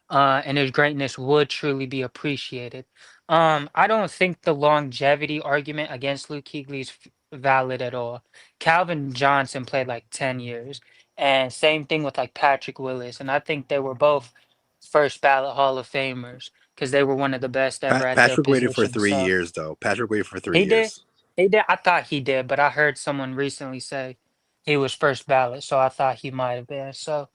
And his greatness would truly be appreciated. I don't think the longevity argument against Luke Kuechly is valid at all. Calvin Johnson played like 10 years, and same thing with like Patrick Willis, and I think they were both first ballot Hall of Famers because they were one of the best ever at their Patrick waited for position. 3 years, though. Patrick waited for 3 He did. years. He did. I thought he did, but I heard someone recently say he was first ballot, so I thought he might have been. So,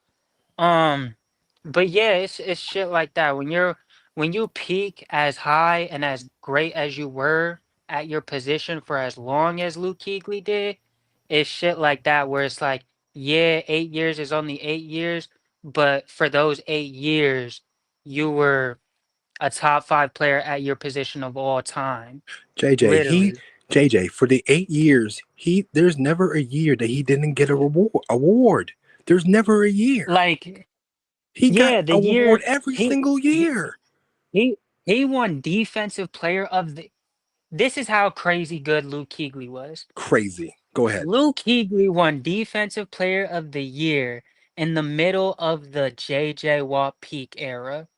um, but yeah, it's shit like that. When you peak as high and as great as you were at your position for as long as Luke Kuechly did, it's shit like that where it's like, yeah, 8 years is only 8 years, but for those 8 years, you were a top five player at your position of all time. Literally. JJ, for the 8 years, there's never a year that he didn't get a award. There's never a year. Like, He yeah, got the an year award every he single he year. he won defensive player of the. This is how crazy good Luke Kuechly was. Crazy. Go ahead. Luke Kuechly won defensive player of the year in the middle of the JJ Watt peak era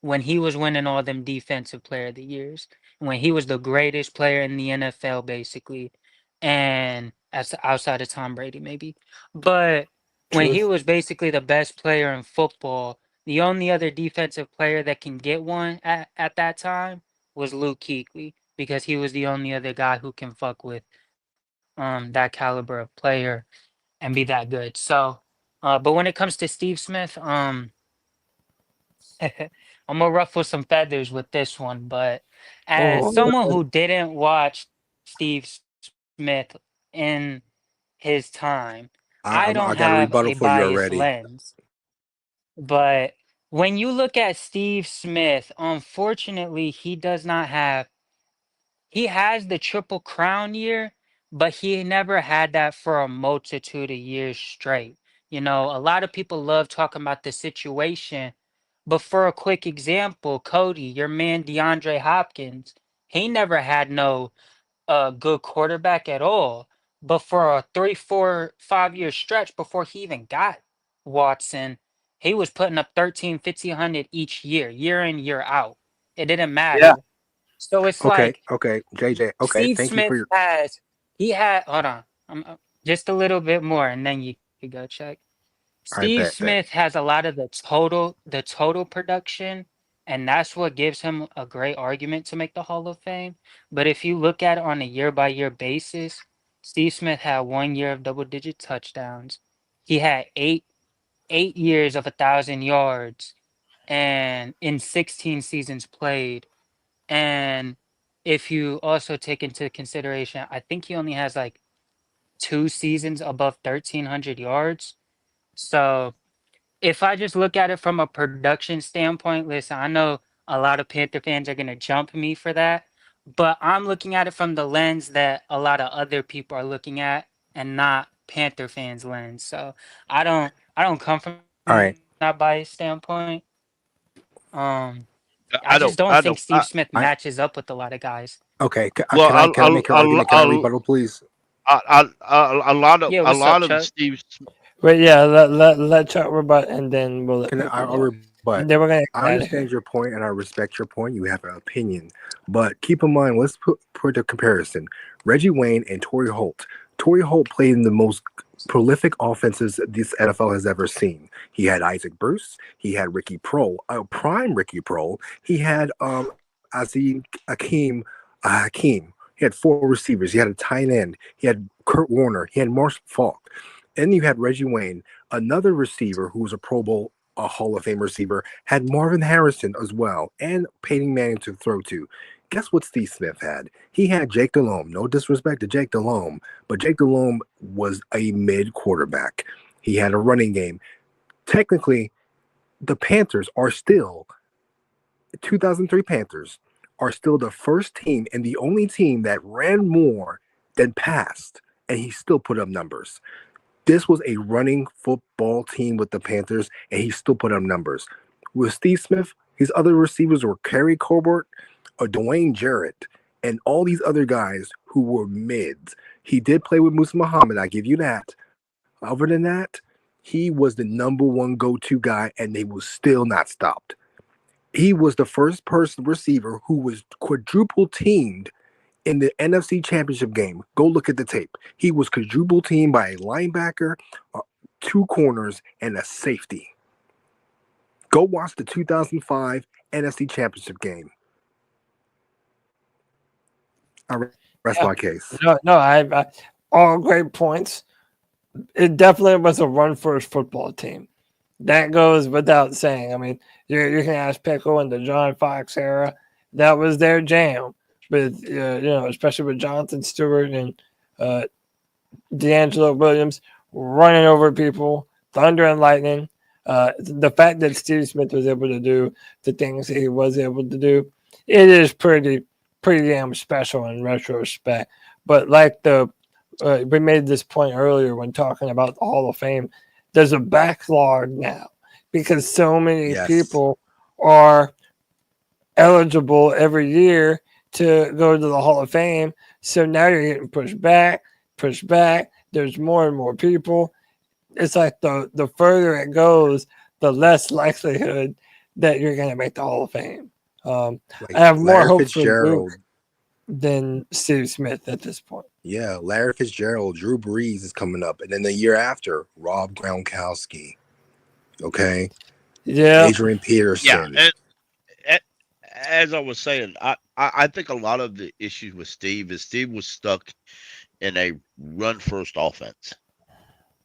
when he was winning all them defensive player of the years, when he was the greatest player in the NFL basically, and as outside of Tom Brady maybe, but when he Truth. was basically the best player in football, the only other defensive player that can get one at that time was Luke Kuechly because he was the only other guy who can fuck with that caliber of player and be that good. So, but when it comes to Steve Smith, I'm gonna ruffle some feathers with this one, but as Oh, someone who didn't watch Steve Smith in his time, I I don't got a have rebuttal a for you biased already. lens. But when you look at Steve Smith, unfortunately, he does not have he has the Triple Crown year, but he never had that for a multitude of years straight. A lot of people love talking about the situation, but for a quick example, Cody, your man DeAndre Hopkins, he never had no good quarterback at all. But for a 3, 4, 5 year stretch before he even got Watson, he was putting up 13, 1,500 each year in, year out. It didn't Yeah. matter. So it's Okay, like JJ. Okay, Steve thank you for Smith your. hold on, just a little bit more, and then you could go check. All right, Steve bet. Smith has a lot of the total production, and that's what gives him a great argument to make the Hall of Fame. But if you look at it on a year-by-year basis, Steve Smith had 1 year of double-digit touchdowns. He had eight years of 1,000 yards, and in 16 seasons played. And if you also take into consideration, I think he only has like 2 seasons above 1,300 yards. So if I just look at it from a production standpoint, listen, I know a lot of Panther fans are gonna jump me for that, but I'm looking at it from the lens that a lot of other people are looking at, and not Panther fans' lens. So I don't come from All right. that biased standpoint. Um, I I just don't. don't I think don't. Steve Smith I matches up with a lot of guys. okay. Well, Can I make an argument? Can I rebuttal, please? a lot Yeah, of what's up, the Chuck? Steve. But yeah, let Chuck rebut, and then we'll let Can people I'll go. rebut. And then we're gonna get I out of understand here. your point, and I respect your point. You have an opinion, but keep in mind. Let's put the comparison: Reggie Wayne and Torrey Holt. Torrey Holt played in the most prolific offenses this NFL has ever seen. He had Isaac Bruce. He had Ricky Prohl, prime Ricky Prohl. He had Azeem Hakeem. He had 4 receivers. He had a tight end. He had Kurt Warner. He had Marshall Faulk. Then you had Reggie Wayne, another receiver who was a Pro Bowl a Hall of Fame receiver, had Marvin Harrison as well, and Peyton Manning to throw to. Guess what Steve Smith had? He had Jake Delhomme. No disrespect to Jake Delhomme, but Jake Delhomme was a mid quarterback. He had a running game. Technically, the Panthers are still 2003 Panthers are still the first team and the only team that ran more than passed, and he still put up numbers. This was a running football team with the Panthers, and he still put up numbers. With Steve Smith, his other receivers were Kerry Colbert, Dwayne Jarrett, and all these other guys who were mids. He did play with Musa Muhammad, I give you that. Other than that, he was the number one go-to guy, and they were still not stopped. He was the first receiver who was quadruple teamed in the NFC Championship game. Go look at the tape. He was quadruple teamed by a linebacker, 2 corners, and a safety. Go watch the 2005 NFC Championship game. I rest my case. No, I all great points. It definitely was a run-first football team. That goes without saying. I mean, you can ask Pickle in the John Fox era. That was their jam. With especially with Jonathan Stewart and D'Angelo Williams running over people, thunder and lightning. The fact that Steve Smith was able to do the things that he was able to do, it is pretty damn special in retrospect. But like we made this point earlier when talking about the Hall of Fame, there's a backlog now because so many people are eligible every year to go to the Hall of Fame. So now you're getting pushed back. There's more and more people. It's like the further it goes, the less likelihood that you're going to make the Hall of Fame. I have more hope for Luke than Steve Smith at this point. Yeah, Larry Fitzgerald, Drew Brees is coming up. And then the year after, Rob Gronkowski. Okay? Yeah. Adrian Peterson. Yeah, and as I was saying, I think a lot of the issues with Steve is Steve was stuck in a run-first offense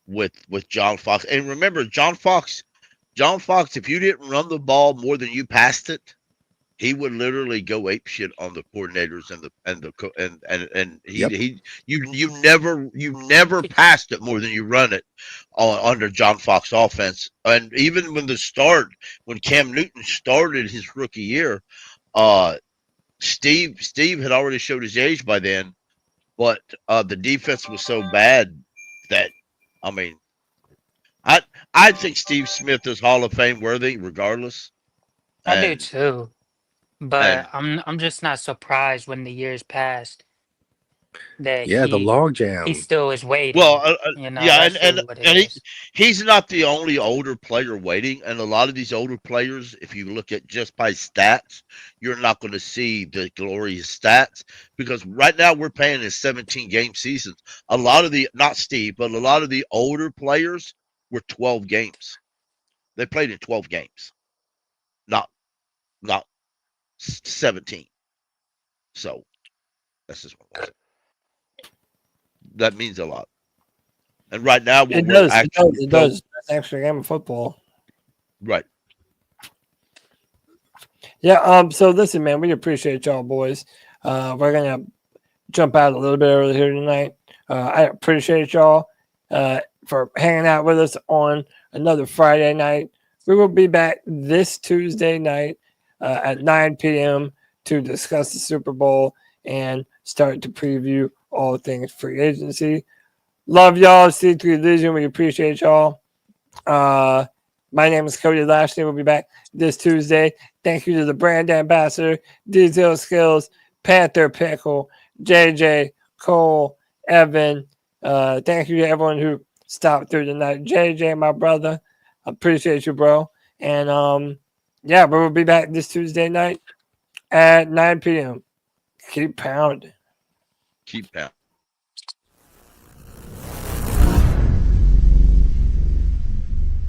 with John Fox. And remember, John Fox, if you didn't run the ball more than you passed it, he would literally go apeshit on the coordinators you never passed it more than you run it under John Fox offense. And even when Cam Newton started his rookie year, Steve had already showed his age by then, but the defense was so bad that I think Steve Smith is Hall of Fame worthy regardless. I do too. But I'm just not surprised when the years passed that the log jam. He still is waiting. Well, and he's not the only older player waiting. And a lot of these older players, if you look at just by stats, you're not going to see the glorious stats because right now we're playing in 17-game seasons. A lot of not Steve, but a lot of the older players were 12 games. They played in 12 games, not 17. So that's just what that means a lot. And right now, it does. That's actually a game of football, right? Yeah. So listen, man, we appreciate y'all, boys. We're gonna jump out a little bit early here tonight. I appreciate y'all for hanging out with us on another Friday night. We will be back this Tuesday night at 9 p.m. to discuss the Super Bowl and start to preview all things free agency. Love y'all, C3 Legion. We appreciate y'all. My name is Cody Lashley. We'll be back this Tuesday. Thank you to the brand ambassador, Detail Skills, Panther Pickle, JJ, Cole, Evan. Thank you to everyone who stopped through tonight. JJ, my brother. I appreciate you, bro. And yeah, but we'll be back this Tuesday night at 9 p.m. Keep pounding. Keep pounding.